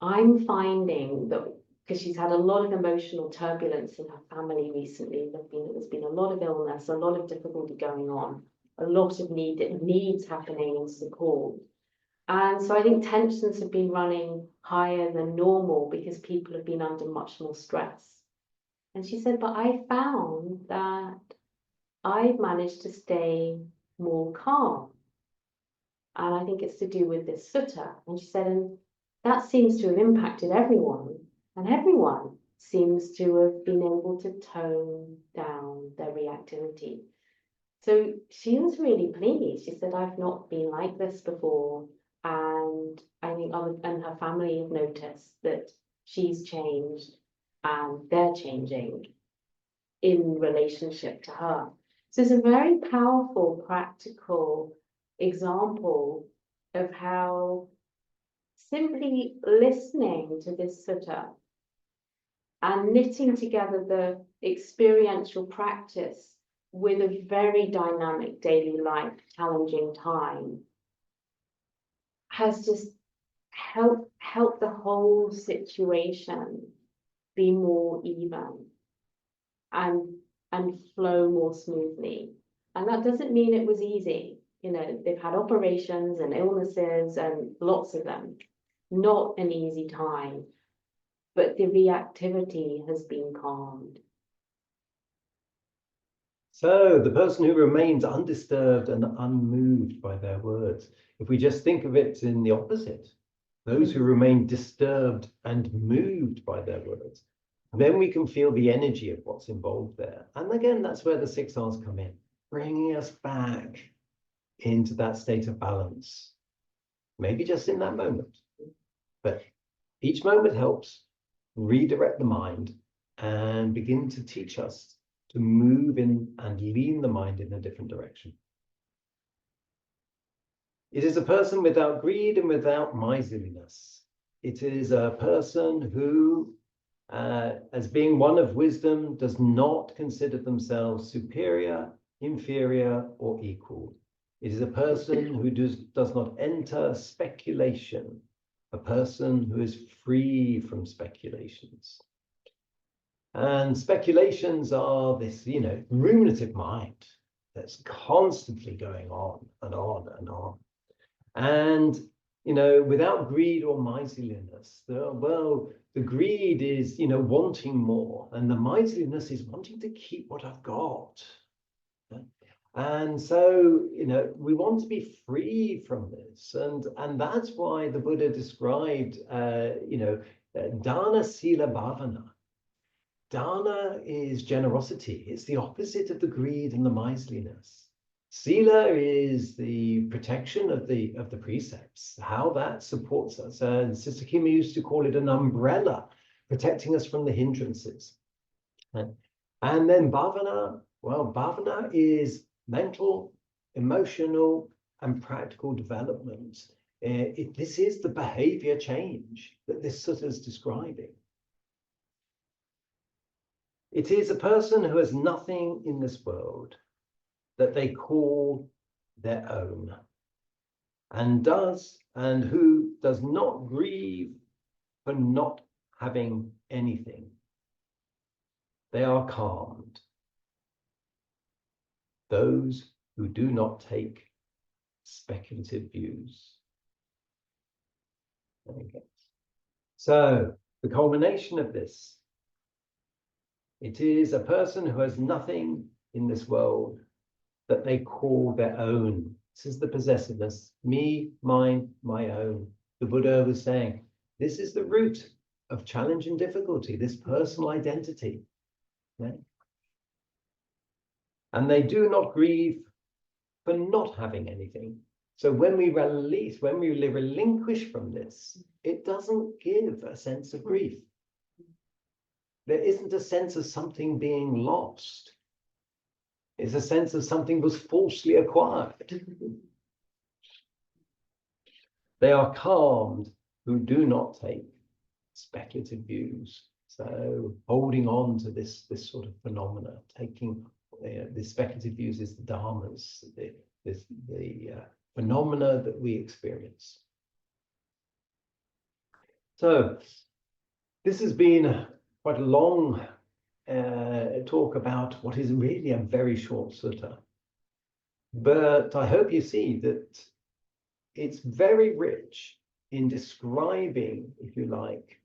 I'm finding that, because she's had a lot of emotional turbulence in her family recently. There's been a lot of illness, a lot of difficulty going on, a lot of needs happening and support. And so I think tensions have been running higher than normal because people have been under much more stress. And she said, but I found that I've managed to stay more calm. And I think it's to do with this sutta. And she said, and that seems to have impacted everyone. And everyone seems to have been able to tone down their reactivity. So she was really pleased. She said, I've not been like this before. And I think and her family have noticed that she's changed and they're changing in relationship to her. So it's a very powerful, practical example of how simply listening to this sutta and knitting together the experiential practice with a very dynamic daily life, challenging time, has just helped the whole situation be more even and flow more smoothly. And that doesn't mean it was easy. They've had operations and illnesses and lots of them. Not an easy time, but the reactivity has been calmed. So the person who remains undisturbed and unmoved by their words, if we just think of it in the opposite, those who remain disturbed and moved by their words, then we can feel the energy of what's involved there. And again, that's where the 6 R's come in, bringing us back into that state of balance. Maybe just in that moment, but each moment helps redirect the mind and begin to teach us to move in and lean the mind in a different direction. It is a person without greed and without miserliness. It is a person who, as being one of wisdom, does not consider themselves superior, inferior, or equal. It is a person who does not enter speculation, a person who is free from speculations. And speculations are this, ruminative mind that's constantly going on and on and on. And, without greed or miserliness, the greed is, wanting more, and the miserliness is wanting to keep what I've got. And so, we want to be free from this. And that's why the Buddha described, dana, sila, bhavana. Dana is generosity. It's the opposite of the greed and the miserliness. Sila is the protection of the precepts, how that supports us. And Sister Kima used to call it an umbrella, protecting us from the hindrances. And then bhavana, bhavana is mental, emotional, and practical development. This is the behavior change that this sutta is describing. It is a person who has nothing in this world, that they call their own, and who does not grieve for not having anything. They are calmed. Those who do not take speculative views. Okay. So the culmination of this, it is a person who has nothing in this world that they call their own. This is the possessiveness, me, mine, my own. The Buddha was saying, this is the root of challenge and difficulty, this personal identity. Right? And they do not grieve for not having anything. So when we relinquish from this, it doesn't give a sense of grief. There isn't a sense of something being lost. It's a sense of something was falsely acquired. They are calmed who do not take speculative views. So holding on to this sort of phenomena, taking the speculative views is the dharmas, the phenomena that we experience. So this has been quite a long talk about what is really a very short sutta. But I hope you see that it's very rich in describing, if you like,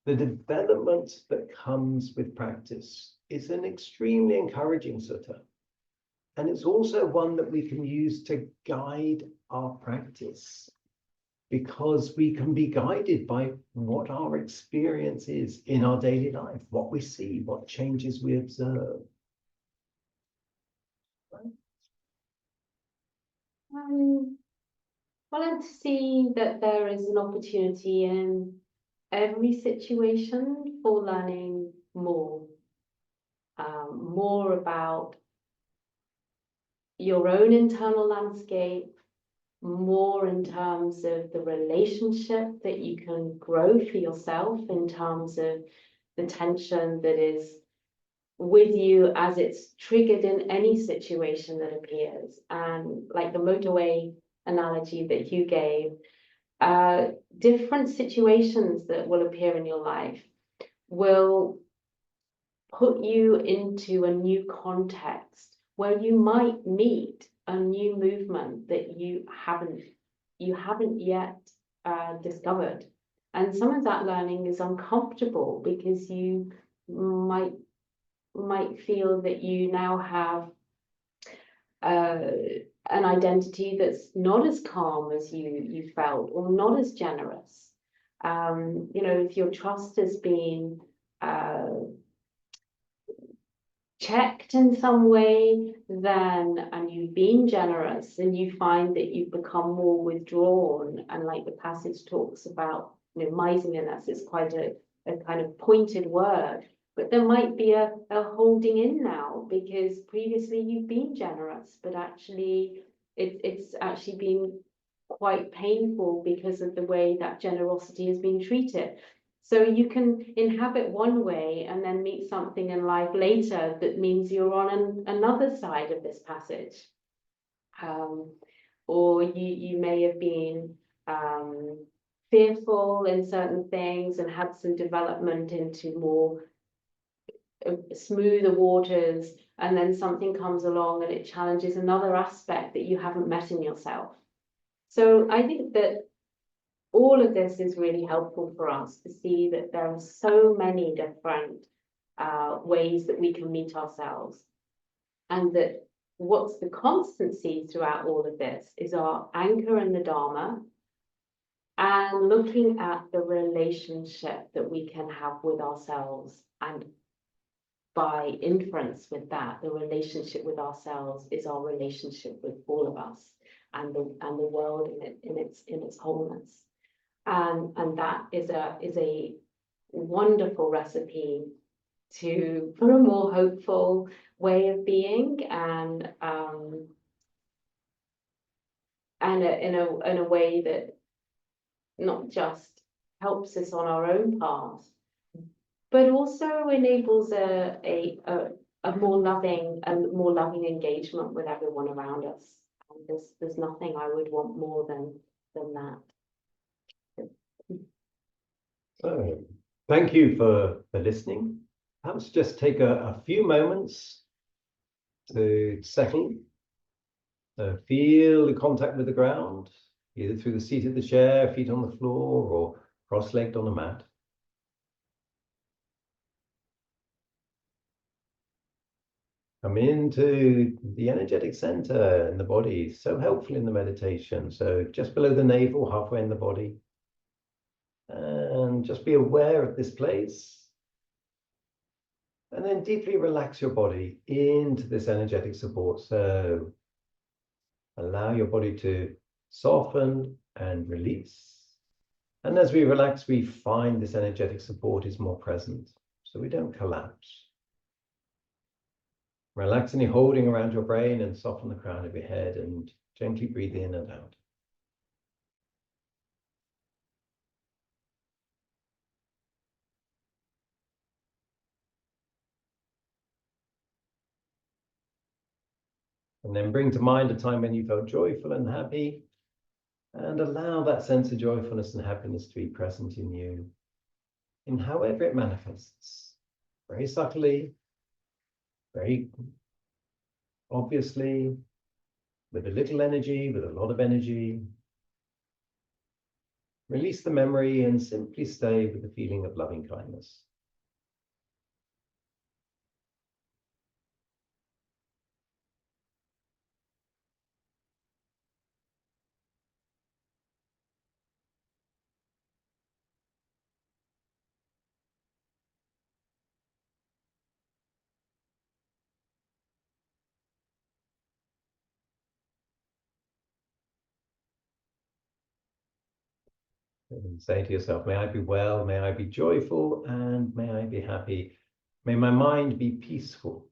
the development that comes with practice. It's an extremely encouraging sutta. And it's also one that we can use to guide our practice, because we can be guided by what our experience is in our daily life, what we see, what changes we observe. Well, and to see that there is an opportunity in every situation for learning more, more about your own internal landscape, more in terms of the relationship that you can grow for yourself in terms of the tension that is with you as it's triggered in any situation that appears. And like the motorway analogy that Hugh gave, different situations that will appear in your life will put you into a new context where you might meet a new movement that you haven't yet discovered. And some of that learning is uncomfortable because you might feel that you now have an identity that's not as calm as you felt, or not as generous. You know, if your trust has been checked in some way, then, and you've been generous, and you find that you've become more withdrawn, and like the passage talks about, you know, miserliness is quite a kind of pointed word, but there might be a holding in now, because previously you've been generous, but actually it's actually been quite painful because of the way that generosity has been treated. So you can inhabit one way and then meet something in life later that means you're on another side of this passage. Or you may have been fearful in certain things and had some development into more smoother waters, and then something comes along and it challenges another aspect that you haven't met in yourself. So I think that all of this is really helpful for us to see that there are so many different ways that we can meet ourselves, and that what's the constancy throughout all of this is our anchor in the Dharma, and looking at the relationship that we can have with ourselves, and by inference with that, the relationship with ourselves is our relationship with all of us and the world in its wholeness. And that is a wonderful recipe for a more hopeful way of being, and in a way that not just helps us on our own path, but also enables a a more loving engagement with everyone around us. And there's nothing I would want more than that. So, thank you for listening. Perhaps just take a few moments to settle. So feel the contact with the ground, either through the seat of the chair, feet on the floor, or cross-legged on a mat. Come into the energetic center in the body, so helpful in the meditation. So just below the navel, halfway in the body. And just be aware of this place. And then deeply relax your body into this energetic support. So allow your body to soften and release. And as we relax, we find this energetic support is more present, so we don't collapse. Relax any holding around your brain and soften the crown of your head and gently breathe in and out. And then bring to mind a time when you felt joyful and happy, and allow that sense of joyfulness and happiness to be present in you, in however it manifests, very subtly, very obviously, with a little energy, with a lot of energy. Release the memory and simply stay with the feeling of loving kindness. And say to yourself, may I be well, may I be joyful, and may I be happy. May my mind be peaceful,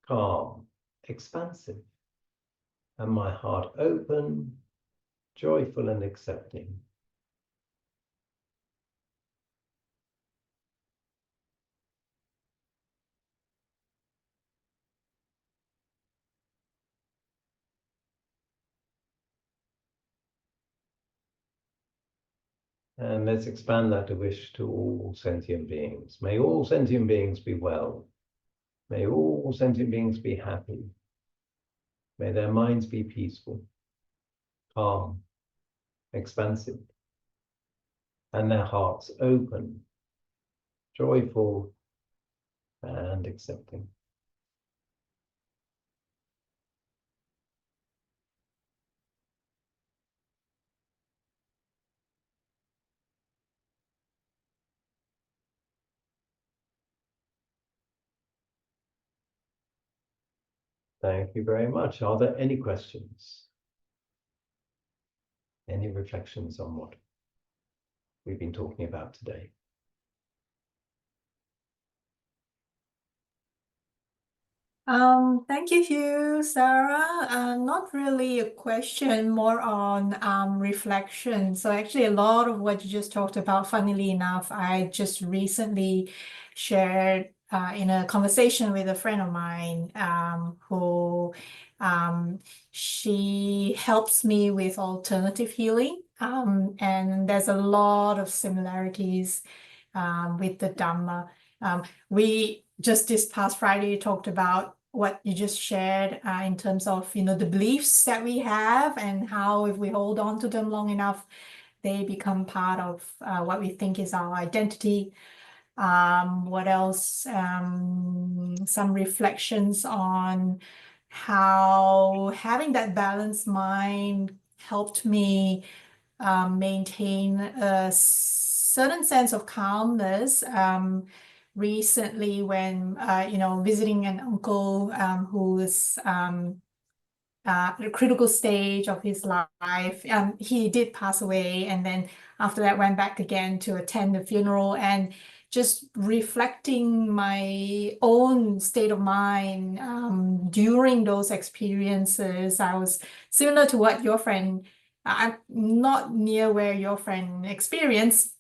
calm, expansive, and my heart open, joyful, and accepting. And let's expand that to wish to all sentient beings. May all sentient beings be well. May all sentient beings be happy. May their minds be peaceful, calm, expansive, and their hearts open, joyful, and accepting. Thank you very much. Are there any questions? Any reflections on what we've been talking about today? Thank you, Hugh, Sarah. Not really a question, more on reflection. So actually a lot of what you just talked about, funnily enough, I just recently shared in a conversation with a friend of mine who she helps me with alternative healing. And there's a lot of similarities with the Dhamma. We just this past Friday talked about what you just shared in terms of, the beliefs that we have and how if we hold on to them long enough, they become part of what we think is our identity. What else? Some reflections on how having that balanced mind helped me maintain a certain sense of calmness. Recently when visiting an uncle who is at a critical stage of his life. He did pass away, and then after that went back again to attend the funeral, and just reflecting my own state of mind during those experiences. I was similar to what your friend, I'm not near where your friend experienced,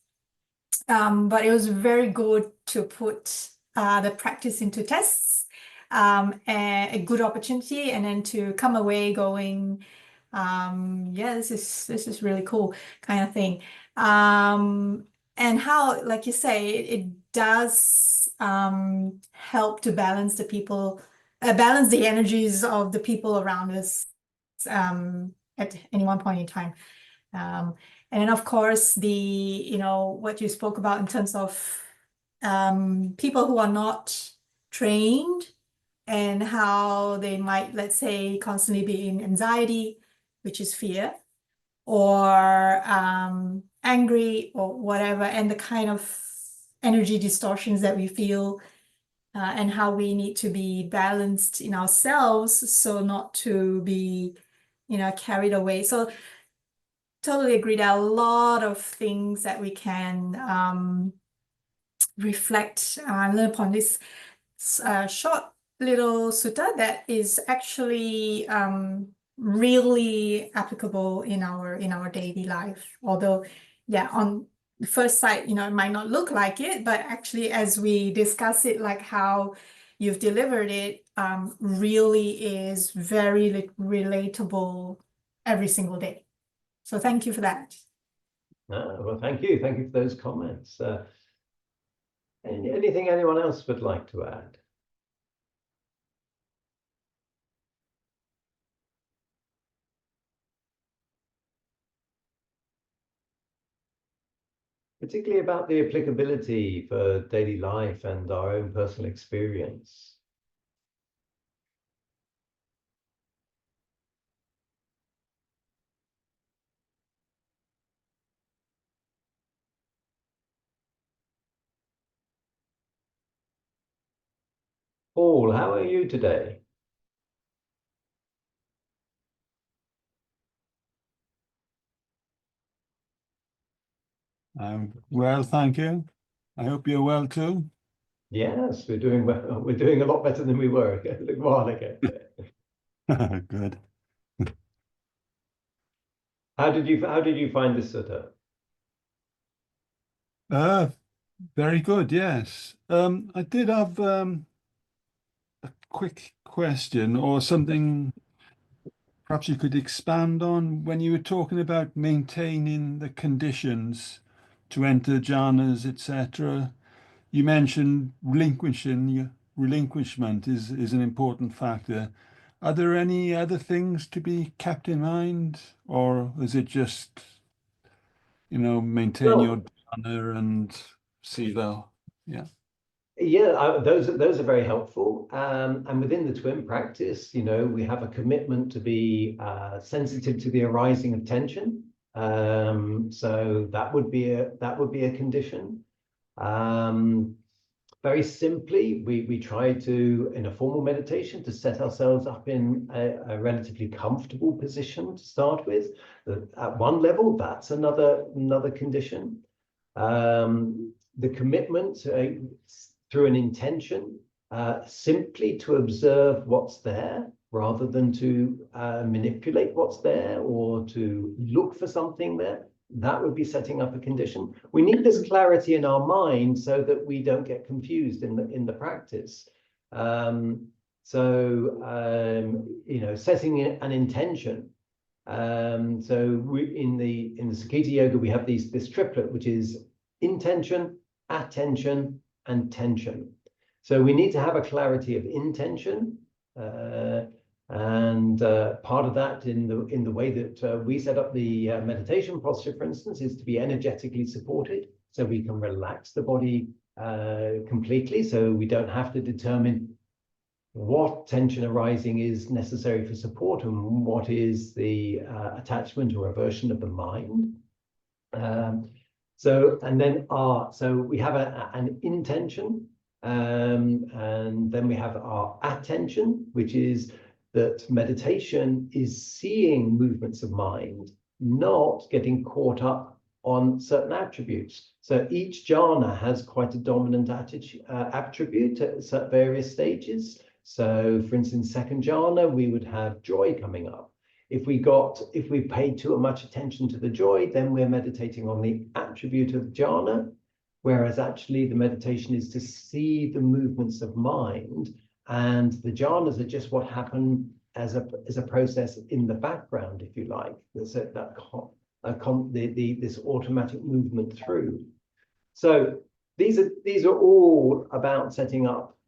but it was very good to put the practice into tests. a good opportunity, and then to come away going, yeah, this is really cool kind of thing. And how, like you say, it does help to balance the people, balance the energies of the people around us at any one point in time. And then, of course, what you spoke about in terms of people who are not trained and how they might, let's say, constantly be in anxiety, which is fear, or angry or whatever, and the kind of energy distortions that we feel, and how we need to be balanced in ourselves so not to be, carried away. So totally agree. There are a lot of things that we can reflect and learn upon this short little sutta that is actually really applicable in our daily life. Although, yeah, on the first sight, it might not look like it, but actually, as we discuss it, like how you've delivered it, really is very relatable every single day. So thank you for that. Well, thank you. Thank you for those comments. Anything anyone else would like to add? Particularly about the applicability for daily life and our own personal experience. Paul, how are you today? Well, thank you. I hope you're well too. Yes, we're doing well. We're doing a lot better than we were a little while ago. Good. How did you find this sutta? Very good, yes. I did have a quick question or something perhaps you could expand on when you were talking about maintaining the conditions to enter jhanas, etc. You mentioned relinquishment is an important factor. Are there any other things to be kept in mind, or is it just, maintain your jhana and sila? Yeah. Yeah, those are very helpful. And within the twin practice, we have a commitment to be sensitive to the arising of tension. So that would be a condition. Very simply, we try to, in a formal meditation, to set ourselves up in a relatively comfortable position to start with. At one level, that's another condition. The commitment through an intention, simply to observe what's there rather than to manipulate what's there or to look for something there. That would be setting up a condition. We need this clarity in our mind so that we don't get confused in the practice. Setting an intention. So we in the Sakita Yoga we have this triplet, which is intention, attention, and tension. So we need to have a clarity of intention. And part of that in the way that we set up the meditation posture, for instance, is to be energetically supported, so we can relax the body completely, so we don't have to determine what tension arising is necessary for support and what is the attachment or aversion of the mind. So we have an intention, and then we have our attention, which is that meditation is seeing movements of mind, not getting caught up on certain attributes. So each jhana has quite a dominant attribute at various stages. So for instance, second jhana, we would have joy coming up. If we paid too much attention to the joy, then we're meditating on the attribute of jhana, whereas actually the meditation is to see the movements of mind And the jhanas are just what happen as a process in the background, if you like. There's this automatic movement through. So these are all about setting up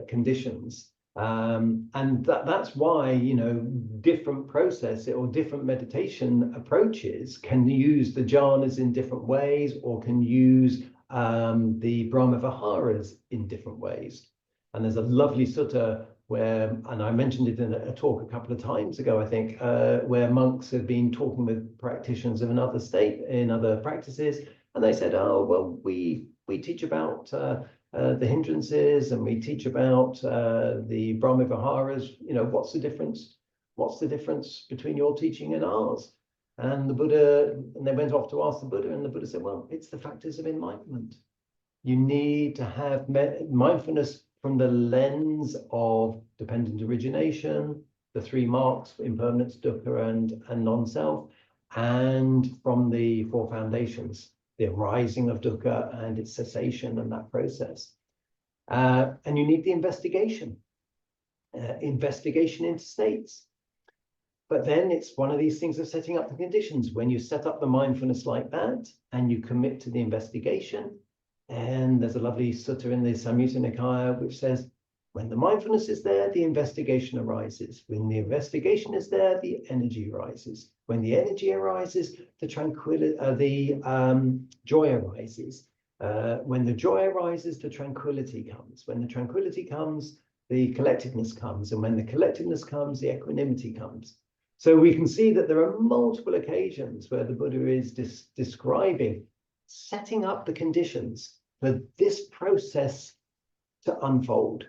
conditions. And that's why, you know, different process or different meditation approaches can use the jhanas in different ways, or can use the Brahma Viharas in different ways. And there's a lovely sutta where, and I mentioned it in a talk a couple of times ago, I think, where monks have been talking with practitioners of another state in other practices, and they said, oh, well, we teach about the hindrances, and we teach about the Brahma Viharas. You know, what's the difference? What's the difference between your teaching and ours? And the Buddha, and they went off to ask the Buddha, and the Buddha said, well, it's the factors of enlightenment. You need to have mindfulness from the lens of dependent origination, the three marks, impermanence, dukkha, and non-self, and from the four foundations, the arising of dukkha and its cessation and that process. And you need the investigation into states. But then it's one of these things of setting up the conditions. When you set up the mindfulness like that, and you commit to the investigation, and there's a lovely sutta in the Samyutta Nikaya which says, when the mindfulness is there, the investigation arises. When the investigation is there, the energy arises. When the energy arises, the tranquility, joy arises. When the joy arises, the tranquility comes. When the tranquility comes, the collectedness comes. And when the collectedness comes, the equanimity comes. So we can see that there are multiple occasions where the Buddha is describing setting up the conditions for this process to unfold.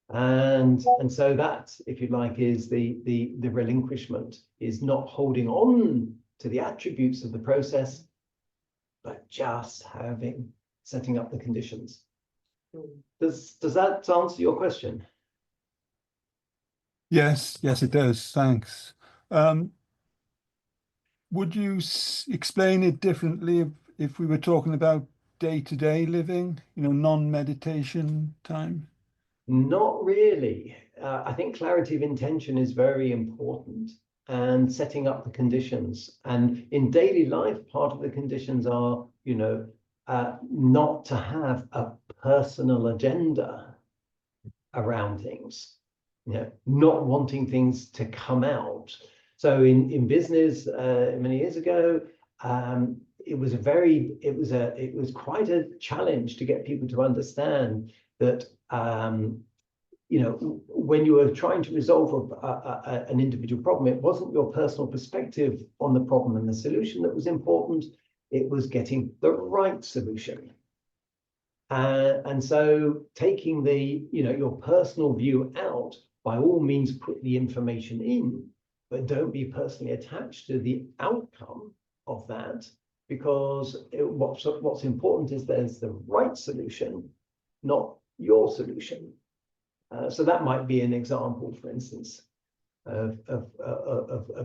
And so that, if you like, is the relinquishment, is not holding on to the attributes of the process, but just setting up the conditions. Does that answer your question? Yes, it does. Thanks. Would you explain it differently if we were talking about day-to-day living, you know, non-meditation time? Not really. I think clarity of intention is very important, and setting up the conditions. And in daily life, part of the conditions are, you know, not to have a personal agenda around things, you know, not wanting things to come out. So in business, many years ago, it was quite a challenge to get people to understand that, you know, when you were trying to resolve an individual problem, it wasn't your personal perspective on the problem and the solution that was important. It was getting the right solution. And so taking your personal view out, by all means, put the information in, but don't be personally attached to the outcome of that, because what's important is there's the right solution, not your solution. So that might be an example, for instance, of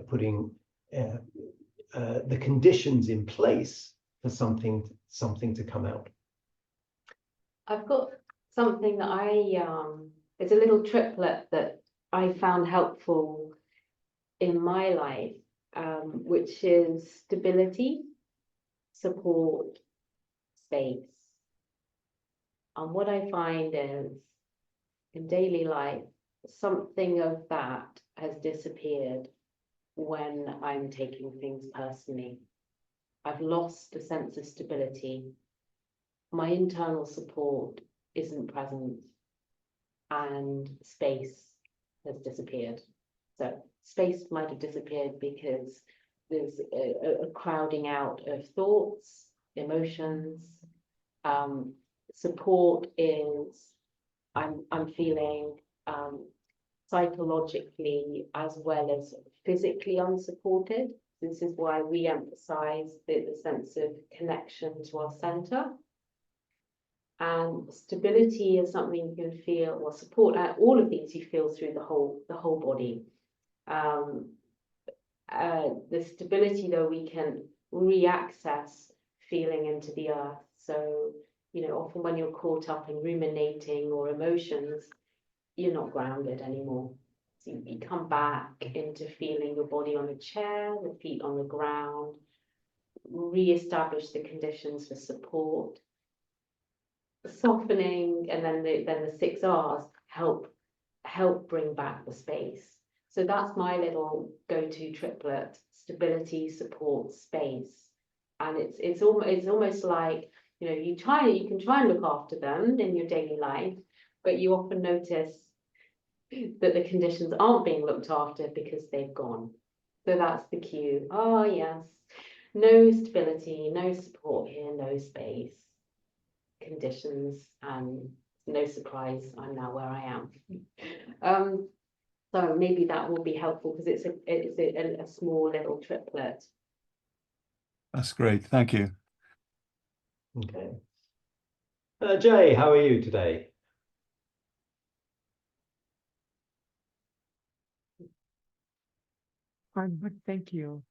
putting the conditions in place for something to come out. I've got something that it's a little triplet that I found helpful in my life, which is stability, support, space. And what I find is, in daily life, something of that has disappeared when I'm taking things personally. I've lost a sense of stability. My internal support isn't present, and space has disappeared. So space might have disappeared because there's a crowding out of thoughts, emotions. Support is I'm feeling psychologically as well as physically unsupported. This is why we emphasize the sense of connection to our center. And stability is something you can feel, or support, all of these you feel through the whole body. The stability, though, we can re-access feeling into the earth. So, you know, often when you're caught up in ruminating or emotions, you're not grounded anymore. So you come back into feeling your body on a chair, the feet on the ground, re-establish the conditions for support, softening, and then the 6 R's help bring back the space. So that's my little go-to triplet: stability, support, space. And it's almost like, you know, you can try and look after them in your daily life, but you often notice that the conditions aren't being looked after because they've gone. So that's the cue. Oh yes, no stability, no support here, no space, conditions, and no surprise, I'm now where I am. So maybe that will be helpful because it's a small little triplet. That's great. Thank you. Okay. Jay, how are you today? I'm good, thank you.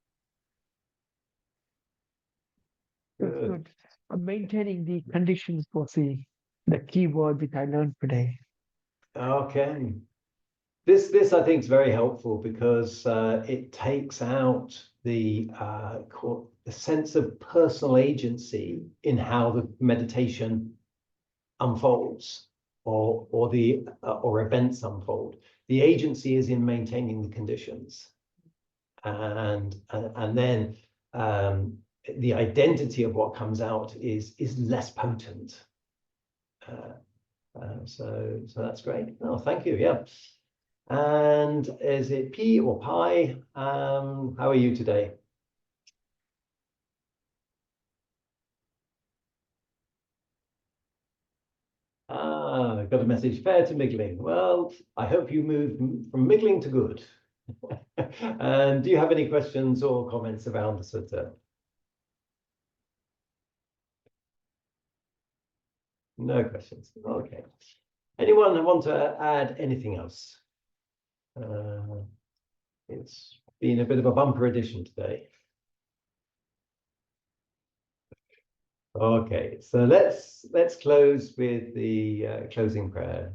That's Good. good. Maintaining the conditions was the key word that I learned today. Okay. This I think is very helpful because it takes out the sense of personal agency in how the meditation unfolds or events unfold. The agency is in maintaining the conditions, and then the identity of what comes out is less potent. So that's great. Oh, thank you. Yeah. And is it P or Pi? How are you today? I've got a message, fair to miggling. Well, I hope you move from miggling to good. And do you have any questions or comments around the sutta? No questions. Okay. Anyone want to add anything else? It's been a bit of a bumper edition today. Okay, so let's close with the closing prayer.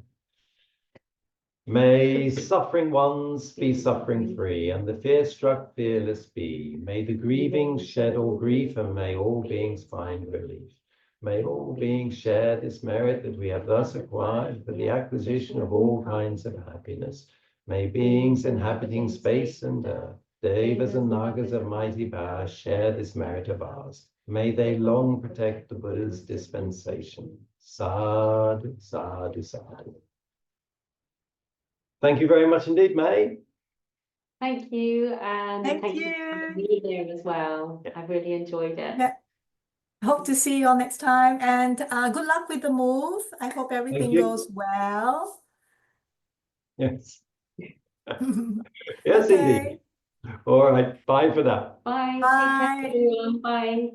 May suffering ones be suffering free, and the fear-struck fearless be. May the grieving shed all grief, and may all beings find relief. May all beings share this merit that we have thus acquired for the acquisition of all kinds of happiness. May beings inhabiting space and earth, devas and nagas of mighty power, share this merit of ours. May they long protect the Buddha's dispensation. Sadhu, sadhu, sadhu. Thank you very much indeed, May. Thank you, and Thank thank you for you. having me here as well. Yeah. I've really enjoyed it. Yeah. Hope to see you all next time, and good luck with the move. I hope everything you. goes well. Yes. Yes, Okay. indeed. All right. Bye for now. Bye. Take care, Bye. everyone. Bye.